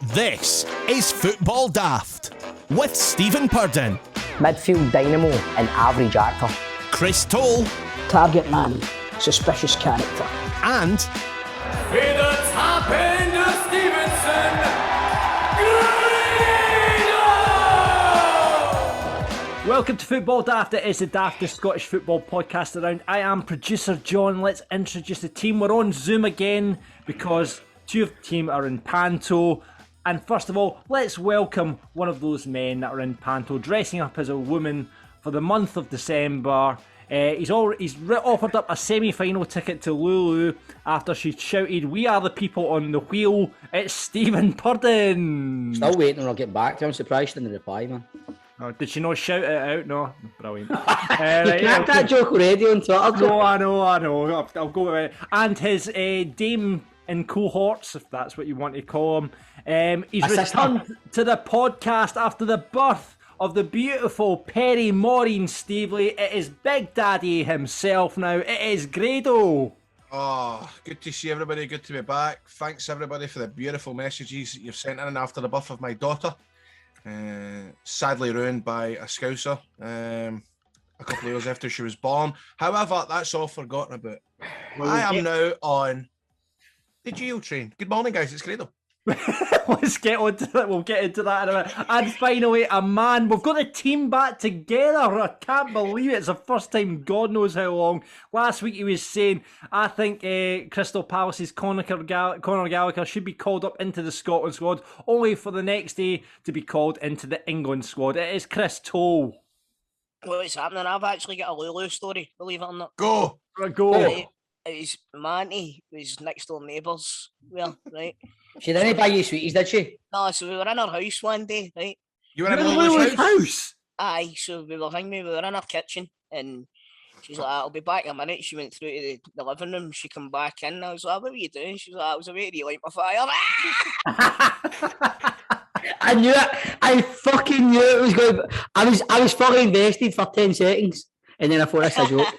This is Football Daft with Stephen Purden, midfield dynamo and average actor, Chris Toll, target man, suspicious character, and in the top end of Stevenson, Grado! Welcome to Football Daft. It is the daftest Scottish football podcast around. I am producer John. Let's introduce the team. We're on Zoom again because two of the team are in Panto. And first of all, let's welcome one of those men that are in Panto, dressing up as a woman for the month of December. He's offered up a semi-final ticket to Lulu after she shouted, "We are the people on the wheel." It's Stephen Purden. Still waiting on her getting back to you. I'm surprised she didn't reply, man. Oh, did she not shout it out? No. Brilliant. You cracked that joke already on Twitter. No, I know. I'll go with it. And his dame in cohorts, if that's what you want to call him. He's returned to the podcast after the birth of the beautiful Perry Maureen Stevely. It is Big Daddy himself now. It is Grado. Oh, good to see everybody. Good to be back. Thanks everybody for the beautiful messages that you've sent in after the birth of my daughter. Sadly ruined by a scouser a couple of years after she was born. However, that's all forgotten about. I am now on the Geo train. Good morning, guys. It's Grado. Let's get on to that. We'll get into that in a minute. And finally, a man. We've got the team back together. I can't believe it. It's the first time God knows how long. Last week he was saying, I think Crystal Palace's Conor Gallagher should be called up into the Scotland squad, only for the next day to be called into the England squad. It is Chris Toll. What's happening? I've actually got a Lulu story, believe it or not. Go! Go! His Manty was next door neighbours. Well, right. She didn't buy you sweeties, did she? No, so we were in her house one day, right? You were in Lulu's house? Aye, so we were in her kitchen and she's like, I'll be back in a minute. She went through to the living room, she come back in. I was like, what were you doing? She was like, I was away to light my fire. I knew it. I fucking knew it was going. I was fucking invested for 10 seconds. And then I thought, that's a joke.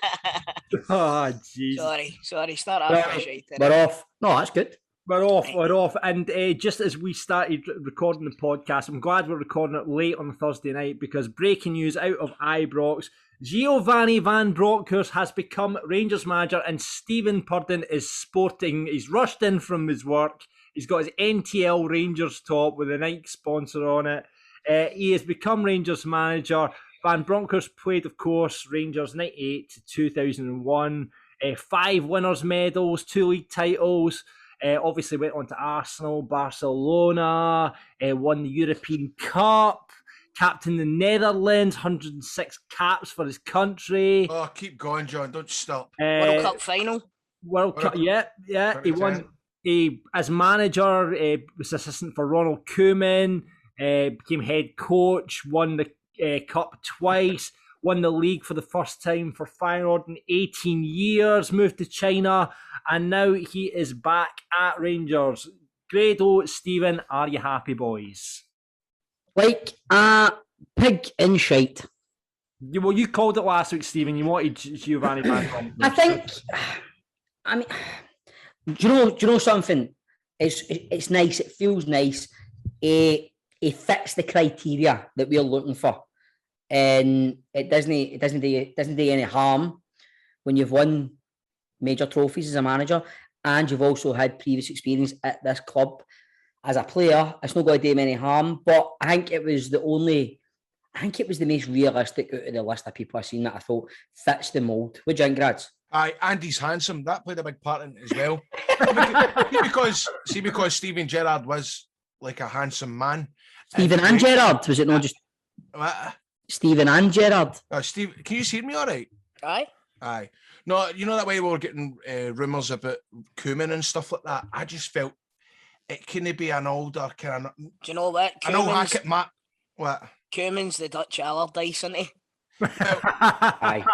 Oh, jeez. Sorry. Start off. We're off. No, that's good. We're off. And just as we started recording the podcast, I'm glad we're recording it late on Thursday night because breaking news out of Ibrox, Giovanni Vandrockus has become Rangers manager and Stephen Purden is sporting. He's rushed in from his work. He's got his NTL Rangers top with a Nike sponsor on it. He has become Rangers manager. Vandrockus played, of course, Rangers 98 to 2001. 5 winners' medals, 2 league titles. Obviously went on to Arsenal, Barcelona, won the European Cup, captained the Netherlands, 106 caps for his country. Oh, keep going, John. Don't stop. World Cup final. World Cup, yeah. He won. As manager, was assistant for Ronald Koeman, became head coach, won the Cup twice, won the league for the first time for Feyenoord in 18 years, moved to China, and now he is back at Rangers. Grado, Stephen, are you happy, boys? Like a pig in shite. You called it last week, Stephen. You wanted Giovanni back on. I mean, do you know something? It's nice. It feels nice. He fits the criteria that we're looking for. And it doesn't do any harm when you've won major trophies as a manager and you've also had previous experience at this club as a player. It's not going to do him any harm, but I think it was the most realistic out of the list of people I've seen that I thought fits the mould. What do you think, Grads? Aye, and he's handsome. That played a big part in it as well. because Steven Gerrard was like a handsome man. Stephen and Gerrard? Was it not just... What? Stephen and Gerrard. Steve, can you hear me all right? Aye. No, you know that way we were getting rumours about Koeman and stuff like that. I just felt it couldn't be an older kind of... Do you know what? An old hack Matt. What? Koeman's the Dutch Allardyce, isn't he? Aye.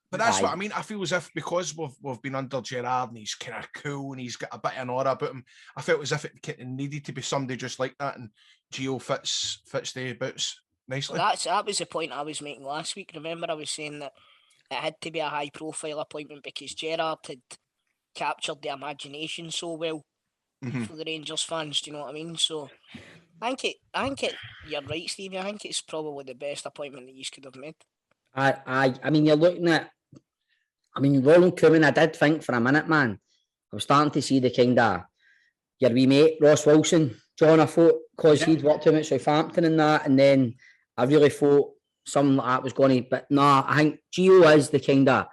But that's what I mean. I feel as if because we've been under Gerrard and he's kind of cool and he's got a bit of an aura about him, I felt as if it needed to be somebody just like that, and Gio fits the boots nicely. That was the point I was making last week. Remember, I was saying that it had to be a high-profile appointment because Gerrard had captured the imagination so well for the Rangers fans. Do you know what I mean? So I think you're right, Stevie. I think it's probably the best appointment that you could have made. I mean, you're looking at. I mean, Ronald Koeman, I did think for a minute, man. I was starting to see the kind of your wee mate Ross Wilson, John. I thought because he'd worked him at Southampton and that, and then I really thought something like that was going to. But no, I think Gio is the kind of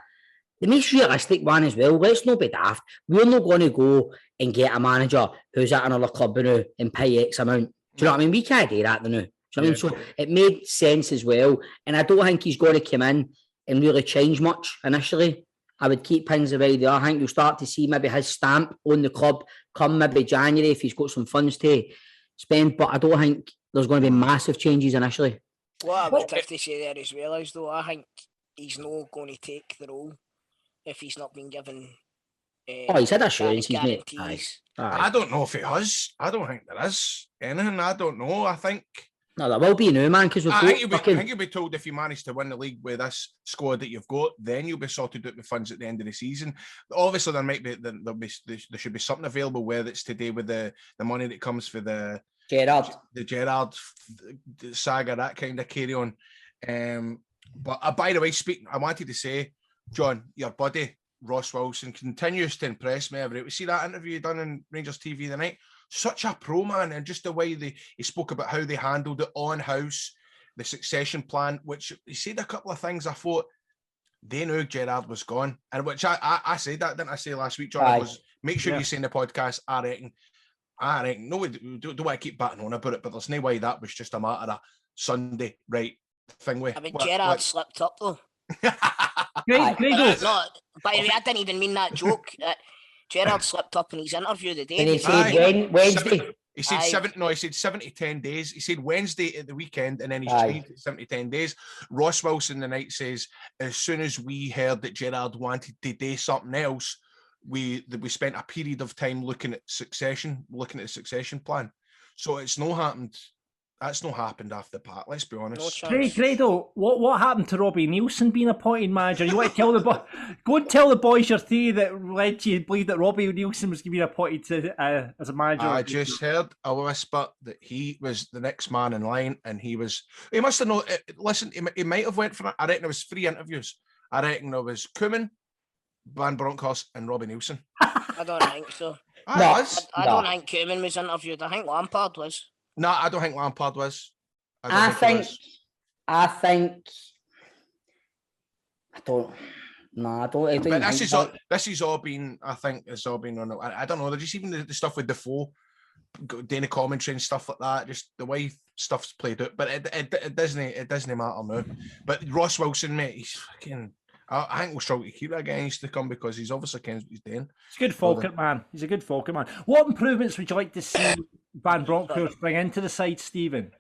the most realistic one as well. Let's not be daft. We're not going to go and get a manager who's at another club now and pay X amount. Do you know what I mean? We can't do that now. Do you know what I mean? So it made sense as well. And I don't think he's going to come in and really change much initially. I would keep pins away there. I think you'll start to see maybe his stamp on the club come maybe January if he's got some funds to spend. But I don't think there's going to be massive changes initially. What I would have to say there as well is, though, I think he's not going to take the role if he's not been given. He's had assurances, mate. I don't know if he has. I don't think there is anything. I don't know. I think. No, there will be now, man, because I think you'll be told if you manage to win the league with this squad that you've got, then you'll be sorted out with funds at the end of the season. Obviously, there should be something available, whether it's today with the money that comes for the Gerrard saga, that kind of carry on. But by the way, I wanted to say, John, your buddy Ross Wilson continues to impress me. We see that interview done in Rangers TV the night. Such a pro, man, and just the way he spoke about how they handled it on house, the succession plan, which he said a couple of things. I thought they knew Gerrard was gone, and which I said that, didn't I say last week, John? Was make sure you say in the podcast. I reckon. No, we don't want to keep batting on about it, but there's no way that was just a matter of Sunday, right? Thing with. I mean, Gerrard slipped up though. Grado. No, by the way, I didn't even mean that joke. Gerrard slipped up in his interview the day. And he said Wednesday. He said 7 to 10 days. He said Wednesday at the weekend, and then he's changed to 7 to 10 days. Ross Wilson the night says, as soon as we heard that Gerrard wanted to do something else, we spent a period of time looking at the succession plan. So it's not happened. That's not happened after the part. Let's be honest. Grado, what happened to Robbie Nielsen being appointed manager? You want to tell go and tell the boys your theory that led you to believe that Robbie Nielsen was going to be appointed as a manager. I just heard a whisper that he was the next man in line, and he must have known. Listen, he might have went for. I reckon there was 3 interviews. I reckon there was Koeman, Vandrockus, and Robbie Nielsen. I don't think so. I don't think Koeman was interviewed. I think Lampard was. No, I don't think Lampard was. I think. I don't. But this has all been. I think it's all been on. I don't know. There's just even the stuff with Defoe, doing the commentary and stuff like that. Just the way stuff's played out. But it doesn't matter now. But Ross Wilson, mate, he's fucking. I think we'll struggle to keep that guy to come because he's obviously knows what he's doing. He's a good Falkirk man. He's a good Falkirk man. What improvements would you like to see Vandrockus bring into the side, Stephen?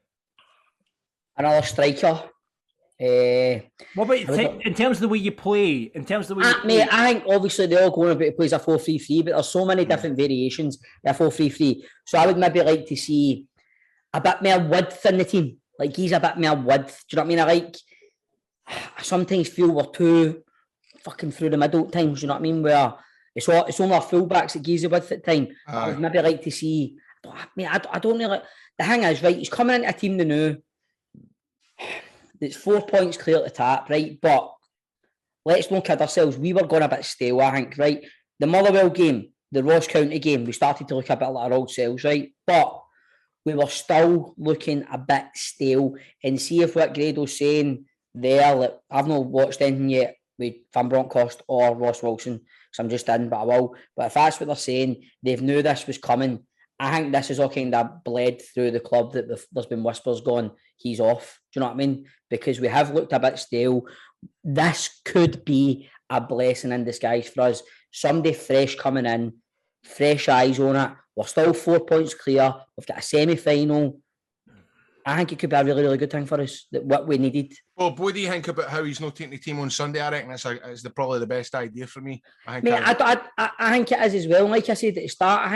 Another striker. What about in terms of the way you play? Mate, I think obviously they're all going about to play a 4-3-3, but there's so many different variations of 4-3-3. So I would maybe like to see a bit more width in the team. Like he's a bit more width. Do you know what I mean? I sometimes feel we're too fucking through the middle at times, you know what I mean? Where it's only our fullbacks that gives the width at time. I would maybe like to see. I don't really. The thing is, right, he's coming into a team now that's 4 points clear at the top, right? But let's not kid ourselves. We were going a bit stale, I think, right? The Motherwell game, the Ross County game, we started to look a bit like our old selves, right? But we were still looking a bit stale. And see if what Grado's saying there, like, I've not watched anything yet with Vandrockus or Ross Wilson, so I'm just in, but I will. But if that's what they're saying, they've knew this was coming. I think this is all kind of bled through the club that there's been whispers going, he's off. Do you know what I mean? Because we have looked a bit stale. This could be a blessing in disguise for us. Somebody fresh coming in, fresh eyes on it. We're still 4 points clear. We've got a semi-final. I think it could be a really, really good thing for us, that what we needed. Well, what do you think about how he's not taking the team on Sunday? I reckon it's probably the best idea for me. I think it is as well. Like I said at the start,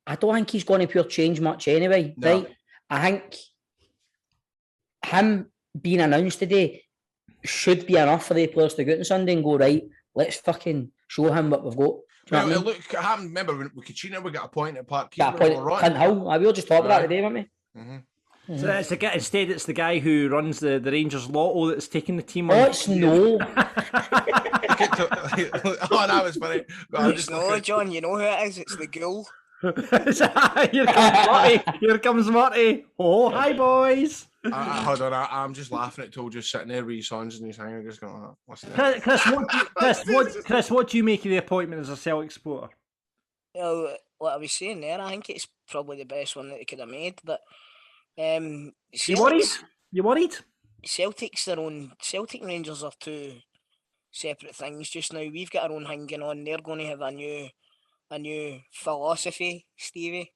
I don't think he's going to pure change much anyway, right? I think him being announced today should be enough for the players to go out on Sunday and go, right, let's fucking show him what we've got. Do you know Well, what I mean? look, it happened. Remember when we Kachina, we got a point at Park Got a Keeper. point. Clint Hill. We were just talking about that today, weren't we? Mm-hmm. So it's the guy, instead, it's the guy who runs the Rangers Lotto that's taking the team Oh, on. it's no. Oh, that was funny. Well, It's no, John, you know who it is. It's the ghoul. Here comes Marty. Here comes Marty. Oh, hi, boys. Hold on, I'm just laughing at Toll just sitting there with his sons and he's hanging, just going, oh, what's Chris, that? Chris, what do you make of the appointment as a Celtic supporter? Well, what I was saying there, I think it's probably the best one that they could have made. But You worried? You worried? Celtic and Rangers are two separate things just now. We've got our own thing going on. They're going to have a new philosophy, Stevie.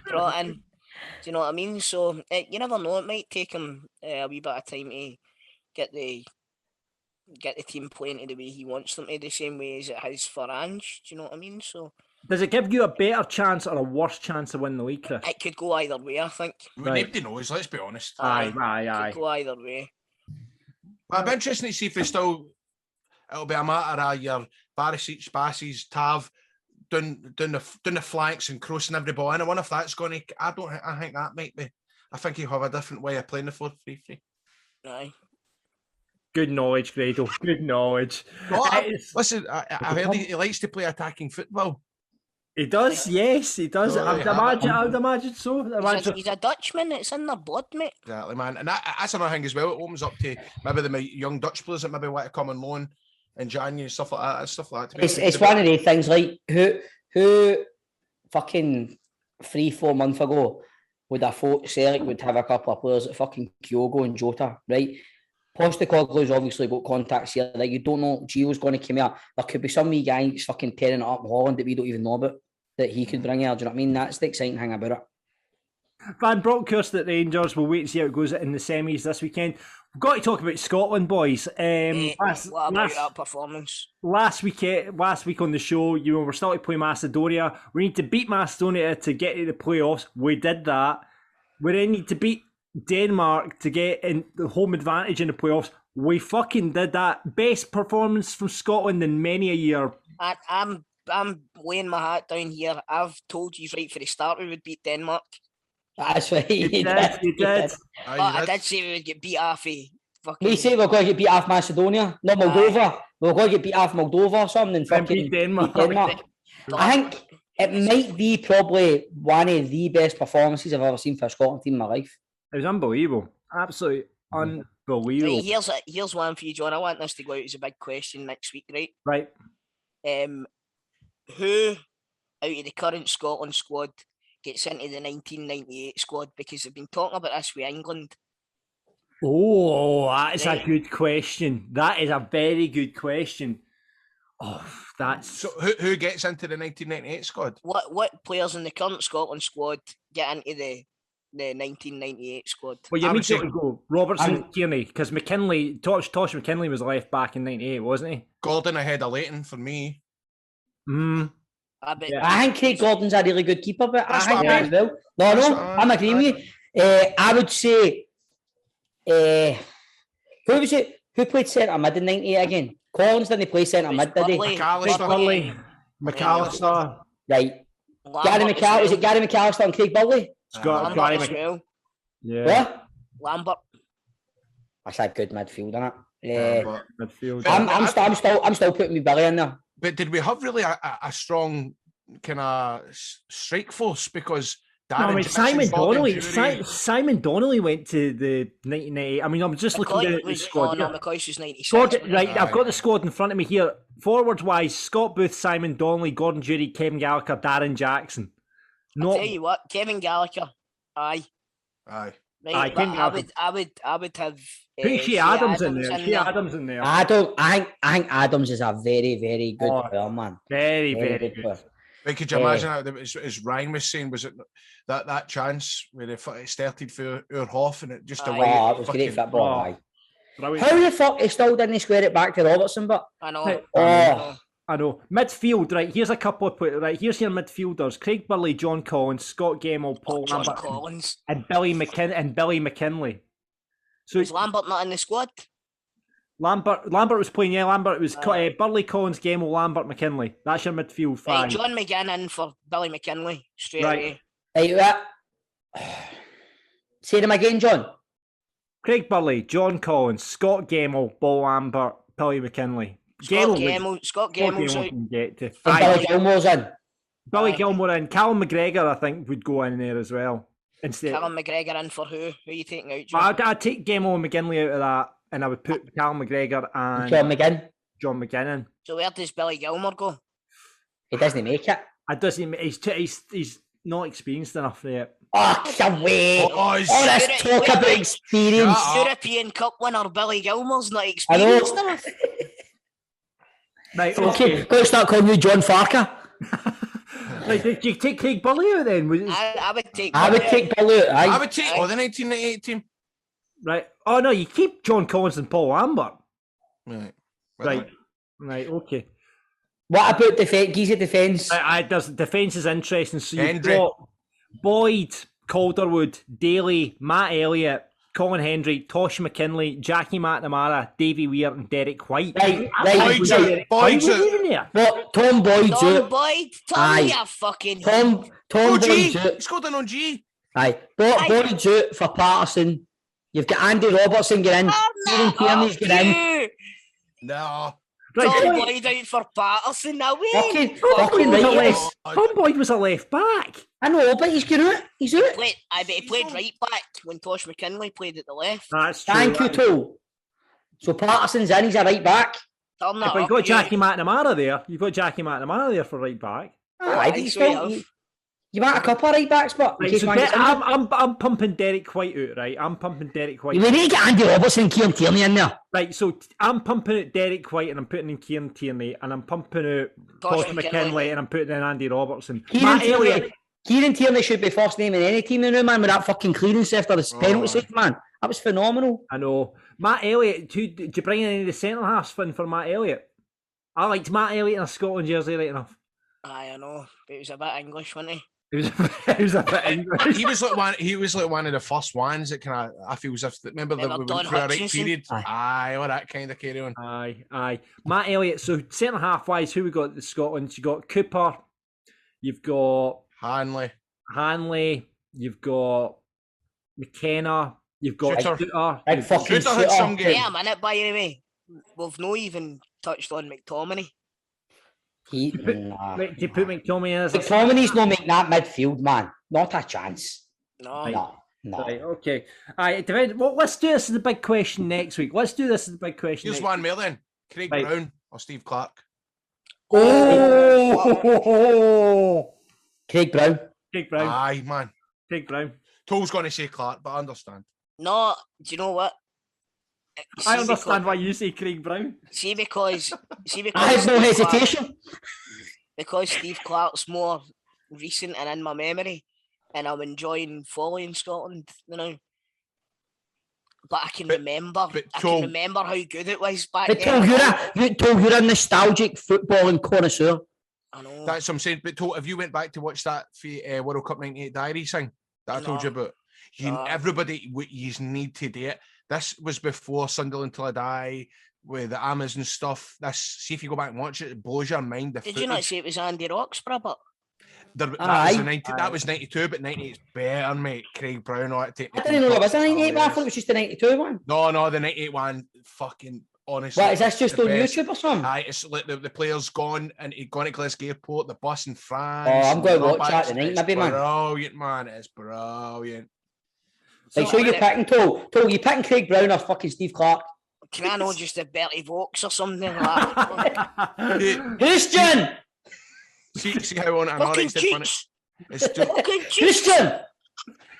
brought in. Do you know what I mean? So you never know. It might take him a wee bit of time to get the team playing to the way he wants them to, the same way as it has for Ange. Do you know what I mean? So Does it give you a better chance or a worse chance to win the league, Chris? it could go either way, I think. Right. Nobody knows, let's be honest. Aye. Could go either way. Well, it'll be interesting to see if it'll be a matter of your Barisic, Bassies, Tav doing the flanks and crossing every ball in. I wonder if that's going to. I think that might be. I think he'll have a different way of playing the 4-3-3. Aye. Good knowledge, Grado. Good knowledge. Listen, I heard he likes to play attacking football. He does, yes, he does. Oh, I would imagine so. He's a Dutchman. It's in their blood, mate. Exactly, man. And that's another thing as well. It opens up to maybe the young Dutch players that maybe want to come on loan in January and stuff like that. It's one of the things like who fucking 3-4 months ago would have thought Celtic would have a couple of players like fucking Kyogo and Jota, right? Postecoglou's obviously got contacts here. Like you don't know Gio's going to come here. There could be some wee guy that's fucking tearing it up in Holland that we don't even know about that he could bring here. Do you know what I mean? That's the exciting thing about it. Vandrockus at Rangers. We'll wait and see how it goes in the semis this weekend. We've got to talk about Scotland, boys. What about that performance? Last week on the show, we're still to play Macedonia. We need to beat Macedonia to get to the playoffs. We did that. We then need to beat Denmark to get in the home advantage in the playoffs. We fucking did that. Best performance from Scotland in many a year. I'm laying my hat down here. I've told you right for the start we would beat Denmark. That's right. You did. I did say we would get beat off fucking... We say we're going to get beat off Macedonia, not Moldova. We're going to get beat off Moldova or something and fucking beat Denmark. I think it might be probably one of the best performances I've ever seen for a Scotland team in my life. It was unbelievable. Absolutely unbelievable. Right, here's one for you, John. I want this to go out as a big question next week, right? Right. Who out of the current Scotland squad gets into the 1998 squad? Because they've been talking about this with England. Oh, that is a good question. That is a very good question. Oh, that's... So who gets into the 1998 squad? What players in the current Scotland squad get into the 1998 squad? Well, you immediately go Robertson and Kearney, because McKinley, Tosh McKinley was left back in 98, wasn't he? Gordon ahead of Leighton for me. I think Craig Gordon's a really good keeper, but I think that as well. No, I'm agreeing with you. I would say, who was it? Who played centre mid in 98 again? Collins didn't play centre mid, did he? McAllister. Right. Gary McAllister. Is it Gary McAllister and Craig Burley? Lambert as well. Yeah. What? Lambert. That's a good midfield, isn't it? Midfield. I'm still putting me Billy in there. But did we have really a strong kind of strike force? Because Simon Donnelly went to the 1998. I mean, I'm just looking at the squad. McCoy was 96. Right, I've got the squad in front of me here. Forwards wise, Scott Booth, Simon Donnelly, Gordon Jury, Kevin Gallagher, Darren Jackson. I'll tell you what, Kevin Gallagher. Aye. Right, I would have Shea Adams in there. Shea Adams in there. I think Adams is a very, very good player, man. Very, very good player. But could you imagine that, as Ryan was saying, was it that chance where it started for Hoff and it just away? Oh, it was great football. How the fuck he still didn't square it back to Robertson? But I know. I know. Midfield, right? Here's a couple of right. Here's your midfielders: Craig Burley, John Collins, Scott Gemmell, Paul Lambert, and Billy McKinley. So is Lambert not in the squad? Lambert was playing, yeah, Lambert. It was Burley, Collins, Gemmell, Lambert, McKinley. That's your midfield five. Right, John McGinn in for Billy McKinley, straight away. Right. Say them again, John. Craig Burley, John Collins, Scott Gemmell, Paul Lambert, Billy McKinley. Scott Gemmell's out. Can get to. And Billy Gilmore's in. Billy Gilmore in. Callum McGregor, I think, would go in there as well. Instead, Callum McGregor in for who? Who are you taking out, John? I'd take Gemmell and McGinley out of that, and I would put Callum McGregor and John McGinn in. So where does Billy Gilmore go? He doesn't make it. He's not experienced enough yet. Oh, come away. Oh, Let's talk about experience. European Cup winner Billy Gilmore's not experienced enough. Right, Okay, got to start calling you John Farker. Right, did you take Craig Burley out then? I would take Billy out. I would take the 1998 team. Right. Oh no, you keep John Collins and Paul Lambert. Right. Right. Okay. What about defence? Giza defence? Defence is interesting. So you've Hendry. got Boyd, Calderwood, Daly, Matt Elliott, Colin Hendry, Tosh McKinley, Jackie McNamara, Davy Weir, and Derek White. Right. Boyd's out. Boyd's out. in there. What? Tom Boyd's Tom out. Boyd, Aye. you fucking Tom Oh, G. Boyd's out. He's got in on G. Aye. Boyd's out for Patterson. You've got Andy Robertson get in. Kieran Tierney's get in. No. Right, Tom Boyd out for Patterson now. Fucking was a right. left. Tom Boyd was a left back. I know, but he's good out. He's out. I bet he played right back when Tosh McKinley played at the left. That's true. Thank you, Toll. So Patterson's in. He's a right back. Turn that But you've up, got you. Jackie McNamara there. You've got Jackie McNamara there for right back. Aye, Aye, he's so you fine. have. You want a couple of right backs, but in Right, case so one gets injured. I'm pumping Derek White out, right? I'm pumping Derek White. We need to get Andy Robertson and Kieran Tierney in there. Right, so I'm pumping out Derek White and I'm putting in Kieran Tierney and I'm pumping out Tosh Tosh McKinley. McKinley and I'm putting in Andy Robertson. Kieran Matt Elliott, Tierney should be first name in any team in man with that fucking clearance after the penalty save, man. That was phenomenal. I know. Matt Elliott, did you bring in any of the centre halves for Matt Elliott? I liked Matt Elliott in a Scotland jersey right enough. Aye, I know. But he was a bit English, wasn't he? He was a bit English. He was like one of the first ones that kind of, I feel as if, remember that we Don went through a right Hutchinson? period. Aye, all that kind of carry on. Aye. Matt Elliott, so centre half wise, who we got in Scotland? You got Cooper, you've got Hanley, you've got McKenna, you've got Shooter. Shooter, Big fucking Shooter had some shooter. game. Yeah, a minute, by the way. We've not even touched on McTominay. He, Do you put McTominay in as a McTominay's not making that midfield, man. Not a chance. No. No. Right, okay. Well, let's do this as the big question next week. Let's do this as the big question. Here's next one more then. Craig Right. Brown or Steve Clark? Oh! Craig Brown. Craig Brown. Aye, man. Craig Brown. Toll's going to say Clark, but I understand. No, do you know what? I understand why you say Craig Brown. See, because I have no Steve Clark- hesitation. because Steve Clark's more recent and in my memory, and I'm enjoying following Scotland, you know. But I can remember how good it was back But then. you're a nostalgic footballing connoisseur. I know. That's what I'm saying. But Toll, if you went back to watch that World Cup 98 diaries thing that I told you about, everybody, you need to do it. This was before Sunderland Till I Die, with the Amazon stuff. See if you go back and watch it, it blows your mind. Did you not say it was Andy Roxburgh? But That was 92, but 98's better, mate. Craig Brown. I didn't know it was a 98 one. I thought it was just a 92 one. No, the 98 one, fucking honestly. What, is this just the on best. YouTube or something? Aye, it's like the player's gone and he'd gone to Glasgow Airport, the bus in France. Oh, I'm going to watch that It's tonight, maybe, man. Brilliant, man. It's brilliant. Like, so you're picking Toll, you picking Craig Brown or fucking Steve Clark? can I know just a Bertie Vaux or something like that? Christian! See how on it Fucking analysed it. cheats! It's just, Fucking cheats! Christian!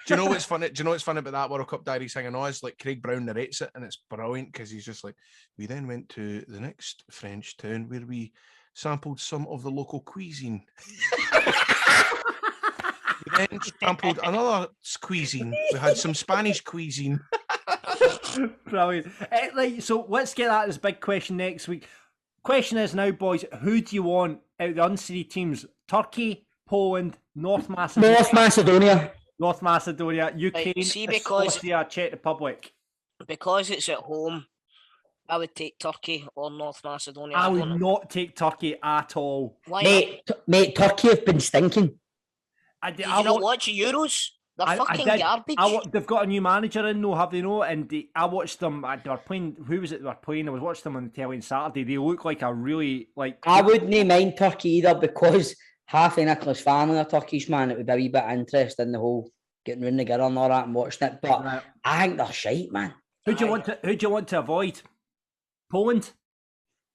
do you know what's funny? Do you know what's funny about that World Cup diary thing? I know it's like Craig Brown narrates it, and it's brilliant because he's just like, we then went to the next French town where we sampled some of the local cuisine. We then sampled another cuisine. We had some Spanish cuisine. Brilliant. So let's get at this big question next week. Question is now, boys, who do you want out of the unseeded teams? Turkey, Poland, North Macedonia, Ukraine, see, because- Scotland, Czech Republic. Because it's at home, I would take Turkey or North Macedonia. I would don't- not take Turkey at all. Why not? Mate, Turkey have been stinking. Did you not watch the Euros? They're fucking did. garbage. They've got a new manager in, though, have they not? And I watched them. They were playing. Who was it? They were playing. I was watching them on the telly on Saturday. They look like a really like. I wouldn't mind Turkey either because half of Nicholas family are Turkish, man. It would be a wee bit interesting in the whole getting round together and all that and watching it. But Right. I think they're shite, man. Who do you want to avoid? Poland.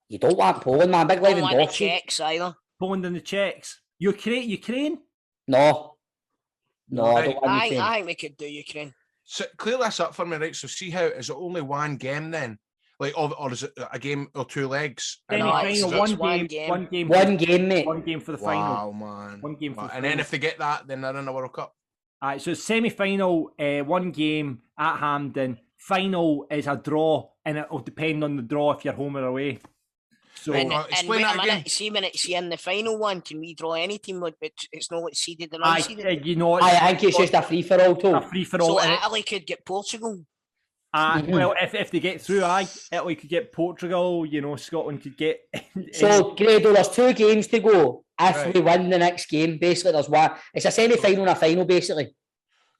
You don't want Poland, man. Big I don't want the Lewandowski. Czechs either. Poland and the Czechs. Ukraine. No, I don't want I Ukraine. think we could do Ukraine. So clear this up for me, right? So see how is it only one game then, like, or is it a game or two legs? No, Semi-final, it's one one game, game. One game, mate. one game for the Wow, final. man. One game for the and then final. if they get that, then they're in the World Cup. Alright, so semi-final, one game at Hampden. Final is a draw, and it will depend on the draw if you're home or away. So And explain wait that a again. minute, see in the final one, can we draw any team? It's not like seeded and I, unseeded. you know, I think it's just a free for all, too. a free for all. So Italy could get Portugal. Well, if they get through, Italy could get Portugal. You know, Scotland could get. So, Grado, there's 2 games to go. If Right. we win the next game, basically, there's one. It's a semi-final and a final, basically.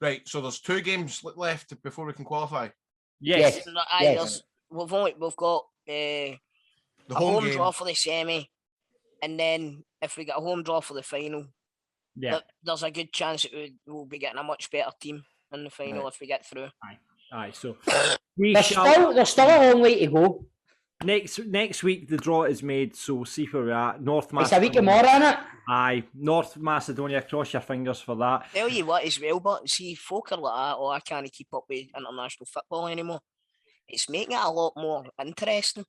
Right, so there's 2 games left before we can qualify. yes. Yes. No, Yes. we've got The a home home game. draw for the semi, and then if we get a home draw for the final, Yeah. but there's a good chance that we'll be getting a much better team in the final Right. if we get through. Aye. So we There's shall. still a long way to go. Next week the draw is made, so we'll see where we're at. North It's a week Macedonia. more, innit? Aye, North Macedonia. Cross your fingers for that. Tell you what as well, but see, folk are like that, I can't keep up with international football anymore. It's making it a lot more interesting.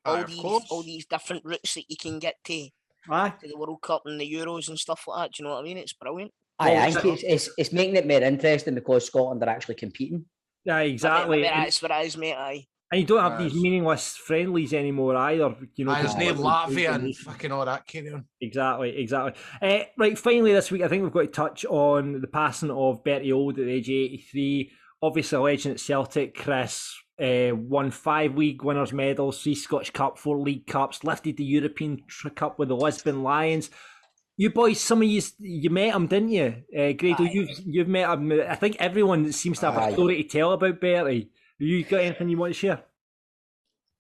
Aye, of course. All these different routes that you can get to Aye. the World Cup and the Euros and stuff like that. Do you know what I mean? It's brilliant. I think it's making it more interesting because Scotland are actually competing. Yeah, exactly. But And, that's what it is, mate. Aye. and you don't have Nice. these meaningless friendlies anymore either. You know, Aye, there's because- no Latvia and fucking all that carry on. Exactly. Right, finally this week, I think we've got to touch on the passing of Bertie Auld at the age of 83. Obviously a legend at Celtic. Chris won 5 league winners' medals, 3 Scottish Cup, 4 League Cups, lifted the European Cup with the Lisbon Lions. You boys, some of you met him, didn't you? Grado, Aye. you've met him. I think everyone seems to have Aye. a story to tell about Bertie. You got anything you want to share?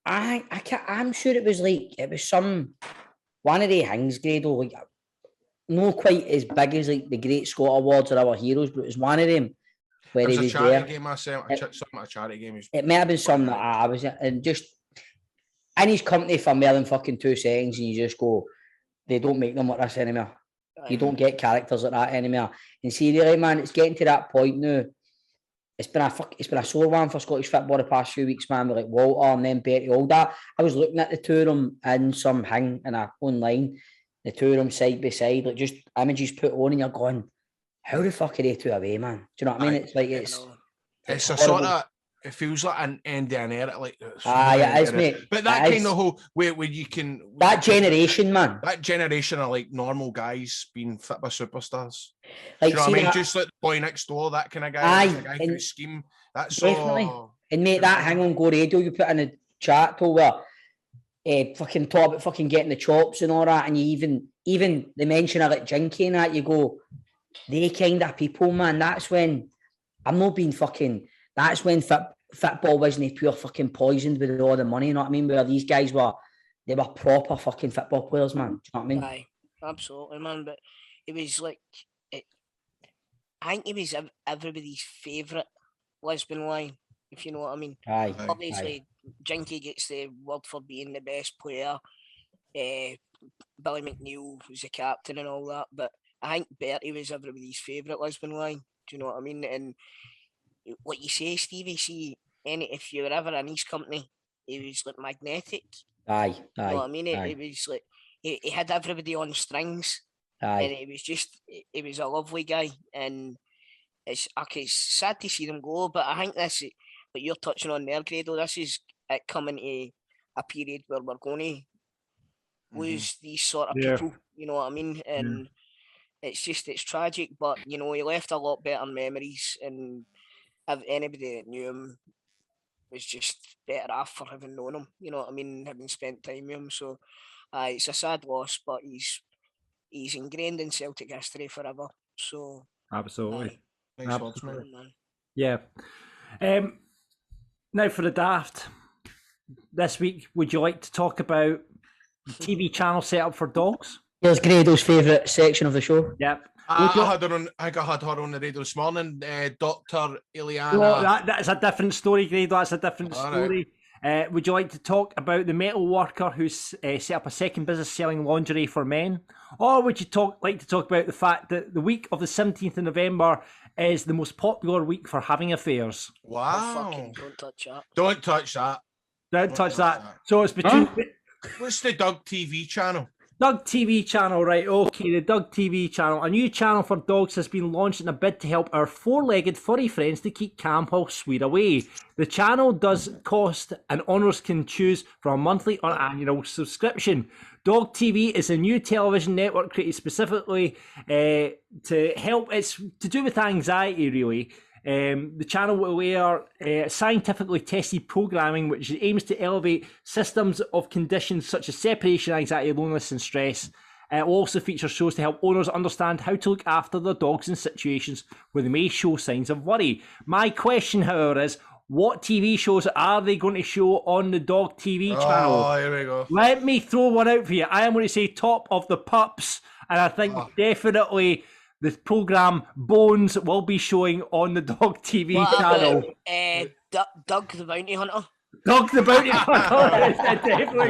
I'm sure it was some one of the things, Grado, like not quite as big as like the Great Scott Awards or our heroes, but it was one of them where It he was a was charity there. game, I said. Something a charity game. It may have been something that I was and just in his company for more than fucking 2 seconds, and you just go, they don't make them like this anymore. You don't get characters like that anymore. And see, really, man, it's getting to that point now. It's been a sore one for Scottish football the past few weeks, man. With like Walter and then Bertie Auld. I was looking at the 2 of them in some thing online, the 2 of them side by side, like just images put on, and you're going, how the fuck are they 2 away, man? Do you know what I mean? Aye. It's like It's a horrible. sort of. It feels like an end of an era, like. It is, mate. But that It kind is. of whole where you can That generation, man. that generation of like normal guys being fit by superstars. Like, Do you know what see I mean? that- Just like the boy next door, that kind of guy. Aye, The guy through and- scheme. That's Definitely. so. And mate, that hang on Go Radio you put in the chat to where fucking talk about fucking getting the chops and all that, and you even the mention of like Jinky and that, you go, they kind of people, man. That's when I'm not being fucking. That's when football wasn't pure fucking poisoned with all the money. You know what I mean? Where these guys were proper fucking football players, man. Do you know what I mean? Aye, absolutely, man. But it was like, I think he was everybody's favourite Lisbon line, if you know what I mean. Aye. Obviously, Jinky gets the word for being the best player. Billy McNeil was the captain and all that, but I think Bertie was everybody's favourite Lisbon line. Do you know what I mean? And what you say, Stevie, see, if you were ever in his company, he was like magnetic. Aye. You know what I Aye. mean? Aye. It was like he had everybody on strings, and Aye. it was just he was a lovely guy. And it's sad to see them go, but I think this, what you're touching on there, Grado, this is it coming to a period where we're going to lose these sort of Yeah. people. You know what I mean? And it's tragic, but you know he left a lot better memories, and if anybody that knew him was just better off for having known him. You know what I mean? Having spent time with him. So, it's a sad loss, but he's ingrained in Celtic history forever. So Absolutely. Nice words, mate. man. Yeah. Now for the daft. This week, would you like to talk about the TV channel set up for dogs? Here's Grado's favourite section of the show. Yep. I had her on. I think I had her on the radio this morning. Dr. Ileana. No, that's a different story, Grado. That's a different story. Would you like to talk about the metal worker who's set up a second business selling lingerie for men? Or would you like to talk about the fact that the week of the 17th of November is the most popular week for having affairs? Wow. Fucking don't touch that. Don't touch that. Don't touch that. So it's between... What's the Doug TV channel? Doug TV channel, right, okay, the Doug TV channel. A new channel for dogs has been launched in a bid to help our four-legged furry friends to keep calm while sweet away. The channel does cost, and owners can choose from a monthly or annual subscription. Dog TV is a new television network created specifically to help. It's to do with anxiety, really. The channel will air scientifically tested programming which aims to elevate systems of conditions such as separation, anxiety, loneliness and stress. It will also feature shows to help owners understand how to look after their dogs in situations where they may show signs of worry. My question, however, is what TV shows are they going to show on the Dog TV channel? Oh, here we go. Let me throw one out for you. I am going to say Top of the Pups, and I think definitely the programme Bones will be showing on the Dog TV channel. Doug the Bounty Hunter. Doug the Bounty Hunter. Definitely.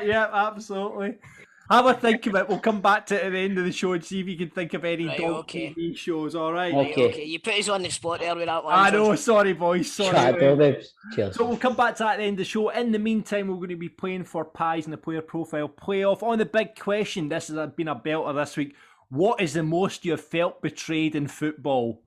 Yeah, absolutely. Have a think of it. We'll come back to it at the end of the show and see if you can think of any Dog TV shows, all right? Okay. You put us on the spot there with that one. I know, sorry boys, sorry. Cheers. So we'll come back to that at the end of the show. In the meantime, we're going to be playing for pies in the player profile playoff. On the big question, this has been a belter this week. What is the most you have felt betrayed in football?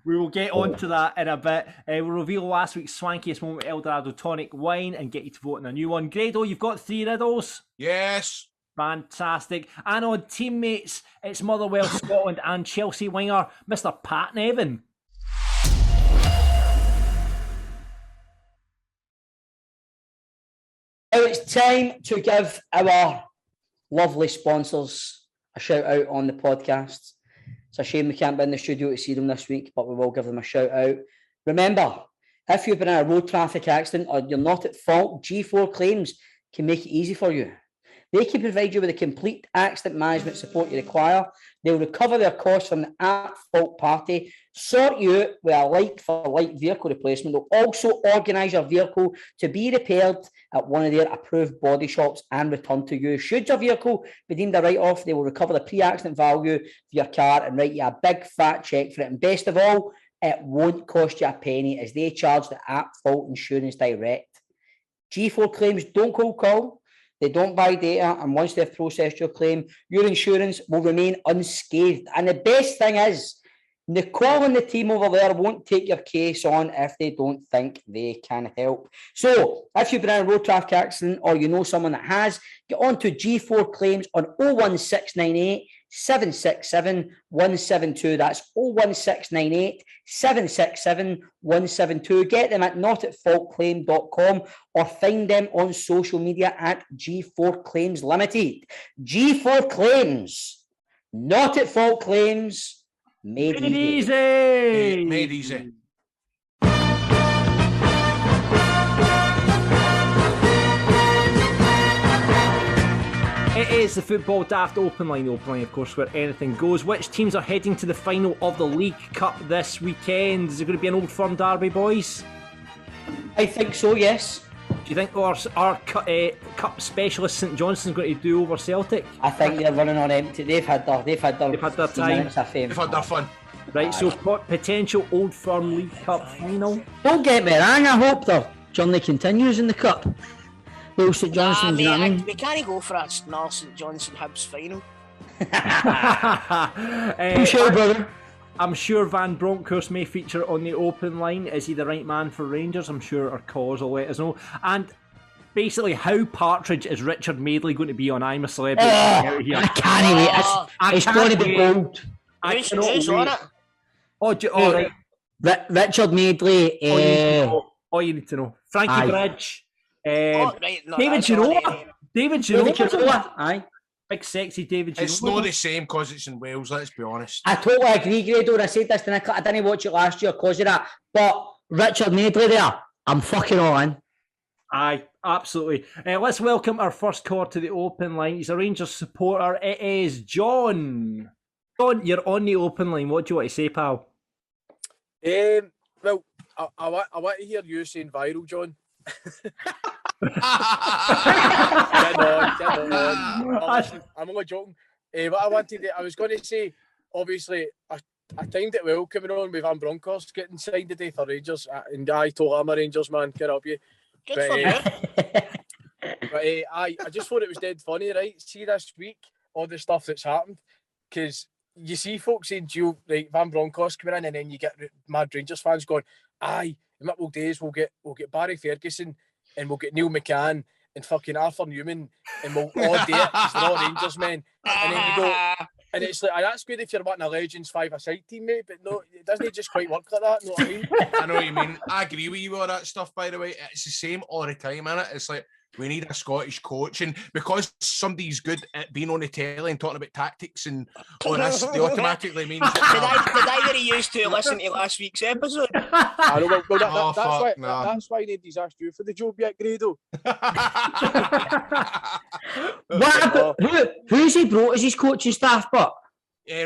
We will get on to that in a bit. We'll reveal last week's swankiest moment, Eldorado Tonic Wine, and get you to vote on a new one. Grado, you've got 3 riddles? Yes. Fantastic. And on teammates, it's Motherwell, Scotland and Chelsea winger, Mr. Pat Nevin. Now it's time to give our lovely sponsors a shout out on the podcast. It's a shame we can't be in the studio to see them this week, but we will give them a shout out. Remember, if you've been in a road traffic accident or you're not at fault, G4 Claims can make it easy for you. They can provide you with the complete accident management support you require. They'll recover their costs from the at-fault party, sort you out with a like-for-like vehicle replacement. They'll also organise your vehicle to be repaired at one of their approved body shops and returned to you. Should your vehicle be deemed a write-off, they will recover the pre-accident value of your car and write you a big fat cheque for it. And best of all, it won't cost you a penny as they charge the at-fault insurance direct. G4 Claims don't cold call. They don't buy data, and once they've processed your claim, your insurance will remain unscathed. And the best thing is, Nicole and the team over there won't take your case on if they don't think they can help. So, if you've been in a road traffic accident or you know someone that has, get on to G4 Claims on 01698 767 172. That's 01698 767 172. Get them at notatfaultclaim.com or find them on social media at G4 Claims Limited. G4 Claims, not at fault claims. Made easy. Made easy. It is the Football Daft Open Line, of course, where anything goes. Which teams are heading to the final of the League Cup this weekend? Is it going to be an Old Firm derby, boys? I think so, yes. Do you think our cup specialist St Johnstone's going to do over Celtic? I think they're running on empty. They've had their time. Minutes of fame. They've had their fun. Right, so potential Old Firm League Cup final. Don't get me wrong, I hope their journey continues in the cup. Little St Johnstone, you know what I mean? We can't go for a North St Johnstone Hibs final. I'm sure, brother. I'm sure Vandrockus may feature on the open line. Is he the right man for Rangers? I'm sure our cause will let us know. And basically, how partridge is Richard Madeley going to be on I'm a Celebrity? I can't wait. It's going to be gold. Who's on it? Right. Richard Madeley. All you need to know. Frankie Aye. Bridge. Right, no, David that's not Ginola. any- David David Ginola. Ginola. Aye. Big sexy David Ginola. It's not the same because it's in Wales, let's be honest. I totally agree, Grado. And I said this to Nick. I didn't watch it last year because of that. But Richard Madeley there, I'm fucking all in. Aye, absolutely. Let's welcome our first caller to the open line. He's a Rangers supporter. It is John. John, you're on the open line. What do you want to say, pal? Well, I want to hear you saying viral, John. Get on. I'm only joking. What I was going to say, obviously, I timed it well coming on with Vandrockus getting signed today for Rangers, and I told him I'm a Rangers man, get up you. Good for you. But I just thought it was dead funny, right? See this week, all the stuff that's happened, because you see folks saying, Gio, right, Vandrockus coming in, and then you get mad Rangers fans going, aye, in a couple of days we'll get Barry Ferguson, and we'll get Neil McCann and fucking Arthur Newman, and we'll all do it because they're all Rangers men. And then you go, and it's like, that's good if you're wanting a Legends 5-a-side team, mate, but no, it doesn't just quite work like that, know what I mean? I know what you mean. I agree with you with all that stuff, by the way. It's the same all the time, innit? It's like, we need a Scottish coach, and because somebody's good at being on the telly and talking about tactics and all this, they automatically means Did I get used to listen to last week's episode? I know, well, fuck, no. that's why nobody's asked you for the job yet, Grado. Who's he brought as his coaching staff? But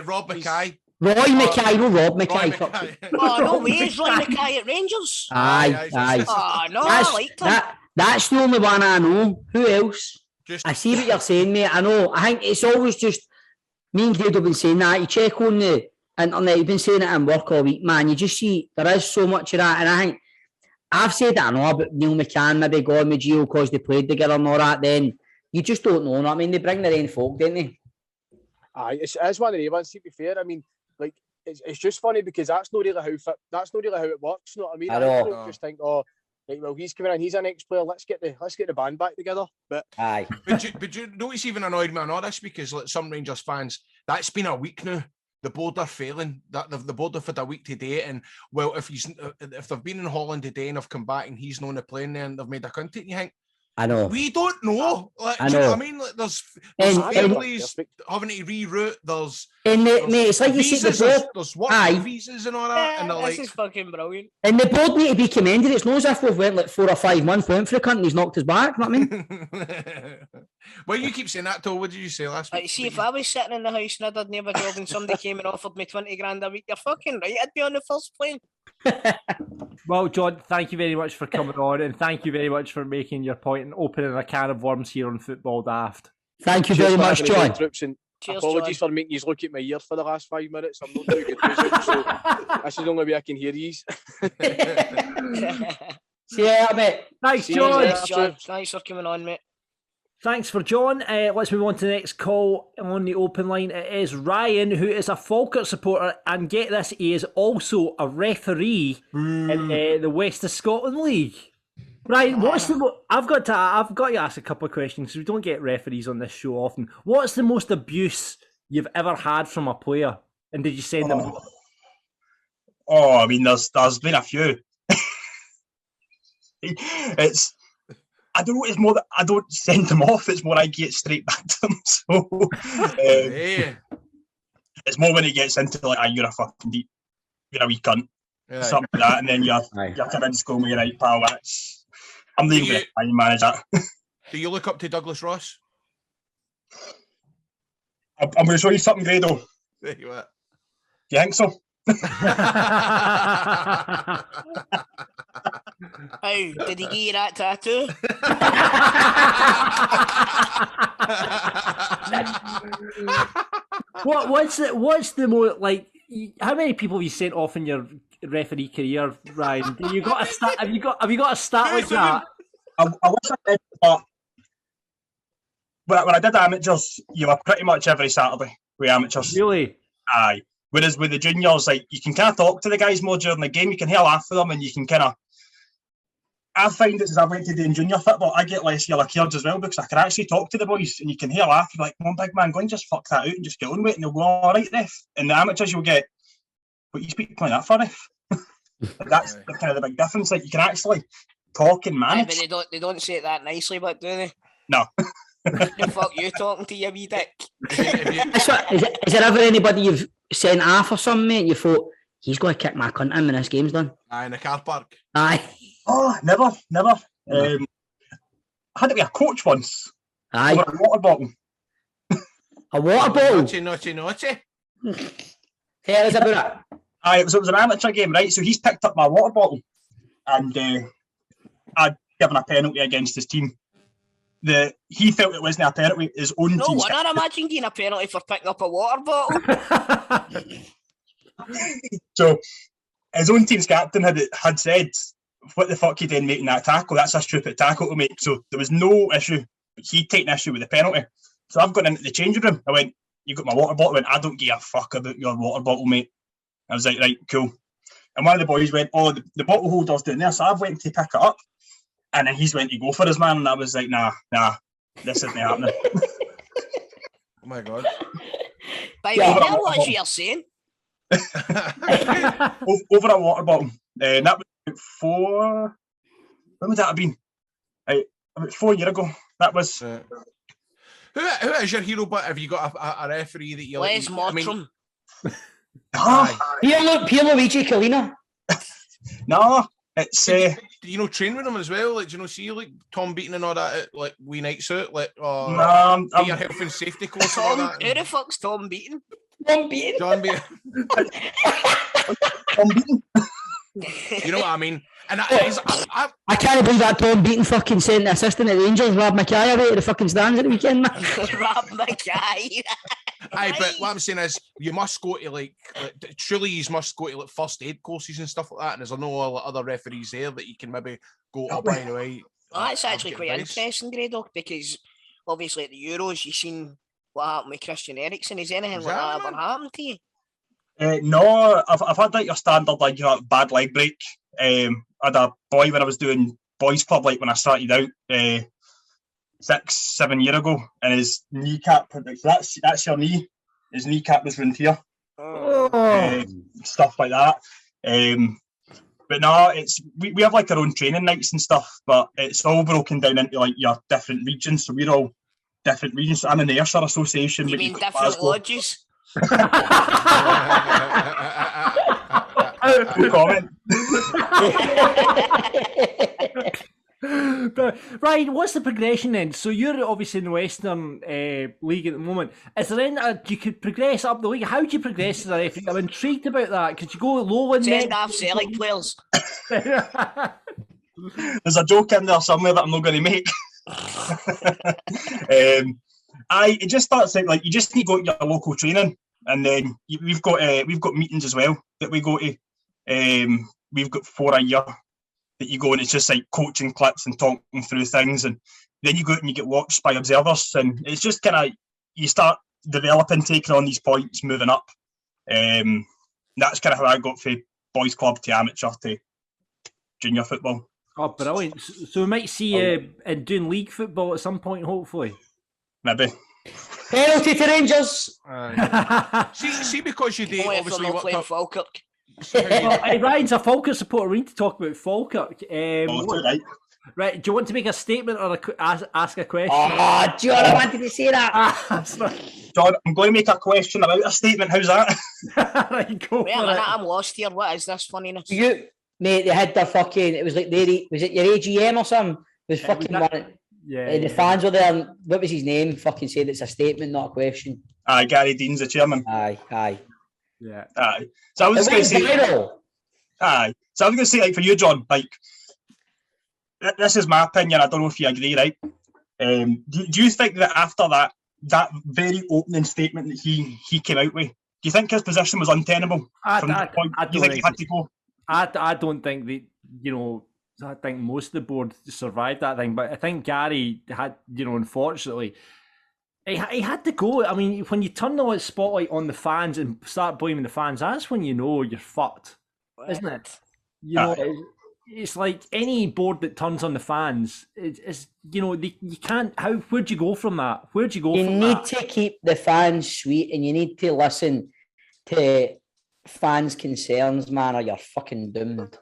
Rob Mackay. Roy Mackay, no Rob Mackay. Roy Mackay. Oh, no way, is Roy Mackay at Rangers? Aye. Oh, no, I liked him. That's the only one I know. Who else? I see what you're saying, mate. I know. I think it's always just me and Grado have been saying that. You check on the internet, you've been saying it in work all week, man. You just see there is so much of that. And I think I've said that I know about Neil McCann maybe going with Gio because they played together and all that. Then you just don't know. I mean, they bring their own folk, don't they? Aye, it's one of the ones, to be fair. I mean, like, it's just funny because that's not really how it works. You know what I mean? I know. Don't just think, oh, right, well, he's coming in, he's an ex-player. Let's get the band back together. But aye. But you know what's even annoyed me on all this? Because like some Rangers fans, that's been a week now. The board are failing. That the board have had a week today, and well, if they've been in Holland today and have come back and he's not on the plane, then they've made a cunt. You think? I know. We don't know. Like, I do you know know. what I mean? Like, there's And families having to reroute. There's mate, it's like you see the board. There's work visas and all that, and they're This like, is fucking brilliant. And the board need to be commended. It's not as if we've went like 4 or 5 months, went for the cunt and he's knocked us back. You know what I mean? Well, you keep saying that, Tom. What did you say last week? Like, see, if I was sitting in the house and I didn't have a job and somebody came and offered me 20 grand a week, you're fucking right. I'd be on the first plane. Well, John, thank you very much for coming on, and thank you very much for making your point and opening a can of worms here on Football Daft. Thank you very much, John. Cheers, apologies John. for making you look at my ear for the last 5 minutes. I'm not too good with it, so this is the only way I can hear you. Yeah, mate. Thanks, See you John. later. Thanks, John. Thanks for coming on, mate. Thanks for John. Let's move on to the next call on the open line. It is Ryan, who is a Falkirk supporter, and get this, he is also a referee in the West of Scotland League. Ryan, what's the? I've got to ask a couple of questions because we don't get referees on this show often. What's the most abuse you've ever had from a player, and did you send them? Oh, I mean, there's been a few. I don't know. It's more that I don't send them off. It's more I get straight back to them. So it's more when it gets into like, you're a fucking deep, you're a wee cunt, something like that, and then you're coming to school with your right pal. I'm the English manager. Do you look up to Douglas Ross? I'm going to show you something, Grado. There you are. Do you think so? How did he give you that tattoo? What's the more like? How many people have you sent off in your referee career, Ryan? Have you got a stat? Have you got a stat like that? I wish I did, but when I did amateurs, you were pretty much every Saturday with amateurs. Really? Aye. Whereas with the juniors, like, you can kind of talk to the guys more during the game. You can hear laugh with them, and you can kind of. I find it as I went to doing junior football, I get less yellow cards as well because I can actually talk to the boys, and you can hear laugh. You're like, "Come on, big man, go and just fuck that out and just get on with it," and they'll go, "All right, ref." And the amateurs, you'll get, "What you speak like that for, ref?" That's kind of the big difference. Like, you can actually talk and Aye, manage. but they don't say it that nicely, but do they? No. The fuck you talking to, you wee dick? Is there ever anybody you've sent off or something, mate? You thought, he's going to kick my cunt in when this game's done? Aye, in the car park. Aye. Oh, never. I had to be a coach once. Aye. With a water bottle. A water bottle? Naughty. Tell us about it. Aye, it was an amateur game, right? So he's picked up my water bottle and I'd given a penalty against his team. He felt it wasn't a penalty. His own No team. one, I imagine getting a penalty for picking up a water bottle. So his own team's captain had said, "What the fuck you doing making that tackle? That's a stupid tackle to make." So there was no issue. He'd taken issue with the penalty. So I've gone into the changing room. I went, "You got my water bottle?" I went, "I don't give a fuck about your water bottle, mate." I was like, "Right, cool." And one of the boys went, "Oh, the bottle holder's down there." So I went to pick it up. And then he's went to go for his man. And I was like, nah, this isn't happening. Oh my God. By the way, what you're saying? Over a water bottle. That was when would that have been? About 4 years ago. That was. Who is your hero? But have you got a referee that you like? Les Mottram. Pierluigi Collina. No, it's. Do you know train with him as well? Like, do you know, see like Tom Beaton and all that at, like wee nights out, like your health and safety course and all that. Who the fuck's Tom Beaton? Tom Beaton. John Beaton. Tom Beaton. You know what I mean? And I can't believe that Tom Beaton fucking sent the assistant at Rangers, Rob Mackay, away to the fucking stands at the weekend, man. Rob Mackay. Aye, but what I'm saying is, you must go to like truly, you must go to like first aid courses and stuff like that. And there's no other referees there that you can maybe go up by the way. That's actually quite interesting, Grado, because obviously at the Euros, you seen what happened with Christian Eriksen. Is anything like that ever happened to you? No, I've had like your standard like bad leg break. I had a boy when I was doing boys club, like when I started out 6-7 years ago, and his kneecap. That's your knee. His kneecap was round here. Stuff like that. But no, we have like our own training nights and stuff, but it's all broken down into like your different regions. So we're all different regions. So I'm in the Ayrshire Association. You mean different lodges? No comment. But Ryan, what's the progression then? So you're obviously in the Western League at the moment. Is there any you could progress up the league? How do you progress as a referee? I'm intrigued about that. Could you go low in there? Send off Celtic players. There's a joke in there somewhere that I'm not going to make. It just starts out like you just need to go to your local training, and then we've got meetings as well that we go to. We've got 4 a year that you go, and it's just like coaching clips and talking through things, and then you go out and you get watched by observers, and it's just kind of you start developing, taking on these points, moving up. That's kind of how I got from boys club to amateur to junior football. Oh, brilliant! So we might see you doing league football at some point, hopefully. Maybe. Penalty to Rangers. see, because you do obviously what playing Falkirk. Hey, Ryan's a Falkirk supporter. We need to talk about Falkirk. Right, do you want to make a statement or ask a question? Oh, John, I wanted to say that. John, I'm going to make a question about a statement. How's that? Right, go Wait a minute, I'm lost here. What is this funniness? Mate, they had their fucking. It was like was it your AGM or something? It was fucking one. Yeah. The fans were there. And what was his name? Fucking said it's a statement, not a question. Aye, Gary Dean's the chairman. Aye. Yeah. Aye. So I was going to say. Aye. So I was going to say, like, for you, John, like, this is my opinion. I don't know if you agree, right? Do you think that after that very opening statement that he came out with, do you think his position was untenable from that point? Do you think he had to go? I don't think that, I think most of the board survived that thing, but I think Gary had, unfortunately, he had to go. I mean, when you turn the spotlight on the fans and start blaming the fans, that's when you know you're fucked, isn't it? It's like any board that turns on the fans. It's you can't. Where'd you go from that? Where'd you go? You need to keep the fans sweet, and you need to listen to fans' concerns, man, or you're fucking doomed.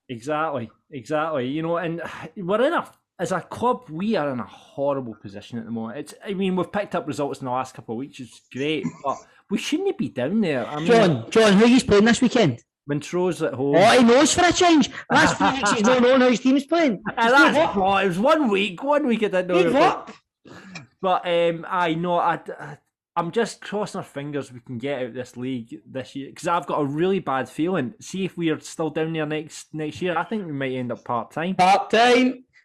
Exactly. You know, and as a club, we are in a horrible position at the moment. We've picked up results in the last couple of weeks, which is great, but we shouldn't be down there. John, who are you playing this weekend? Montrose at home. Oh, he knows for a change. Last 3 weeks he's not known how his team's playing. It was 1 week. 1 week I didn't know. Gave up. But I know I'm just crossing our fingers we can get out this league this year, because I've got a really bad feeling. See if we are still down there next year. I think we might end up part-time.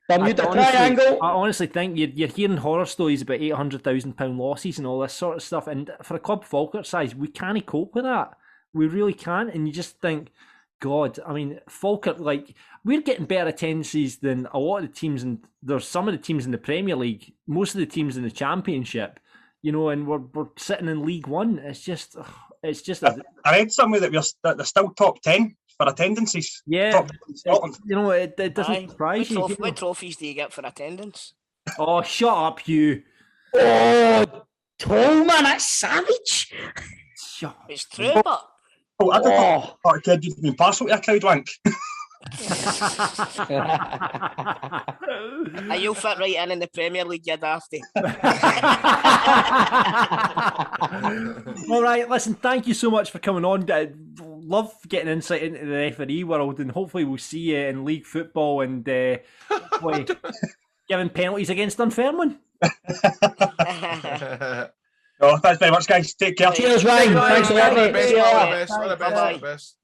Bermuda Triangle. I honestly think you're hearing horror stories about £800,000 losses and all this sort of stuff. And for a club Falkirk size, we can't cope with that. We really can't. And you just think, God, Falkirk, we're getting better attendances than a lot of the teams, and there's some of the teams in the Premier League, most of the teams in the Championship, you know, and we're sitting in League One. It's just. I read somewhere that they're still top 10 for attendances. Yeah, top 10 in Scotland. You know, it doesn't surprise you. What trophies do you get for attendance? Oh, shut up, you! Oh, Tom, man, that's savage. Shut up. It's true, but. Oh, I don't know. Kid, you've been partial to a crowd wank. You'll fit right in the Premier League, you dafty. All right, listen, thank you so much for coming on. I love getting insight into the referee world, and hopefully we'll see you in league football and giving penalties against Dunfermline. Oh, thanks very much, guys. Take care. Cheers, Ryan. Thanks a lot, mate. All the best.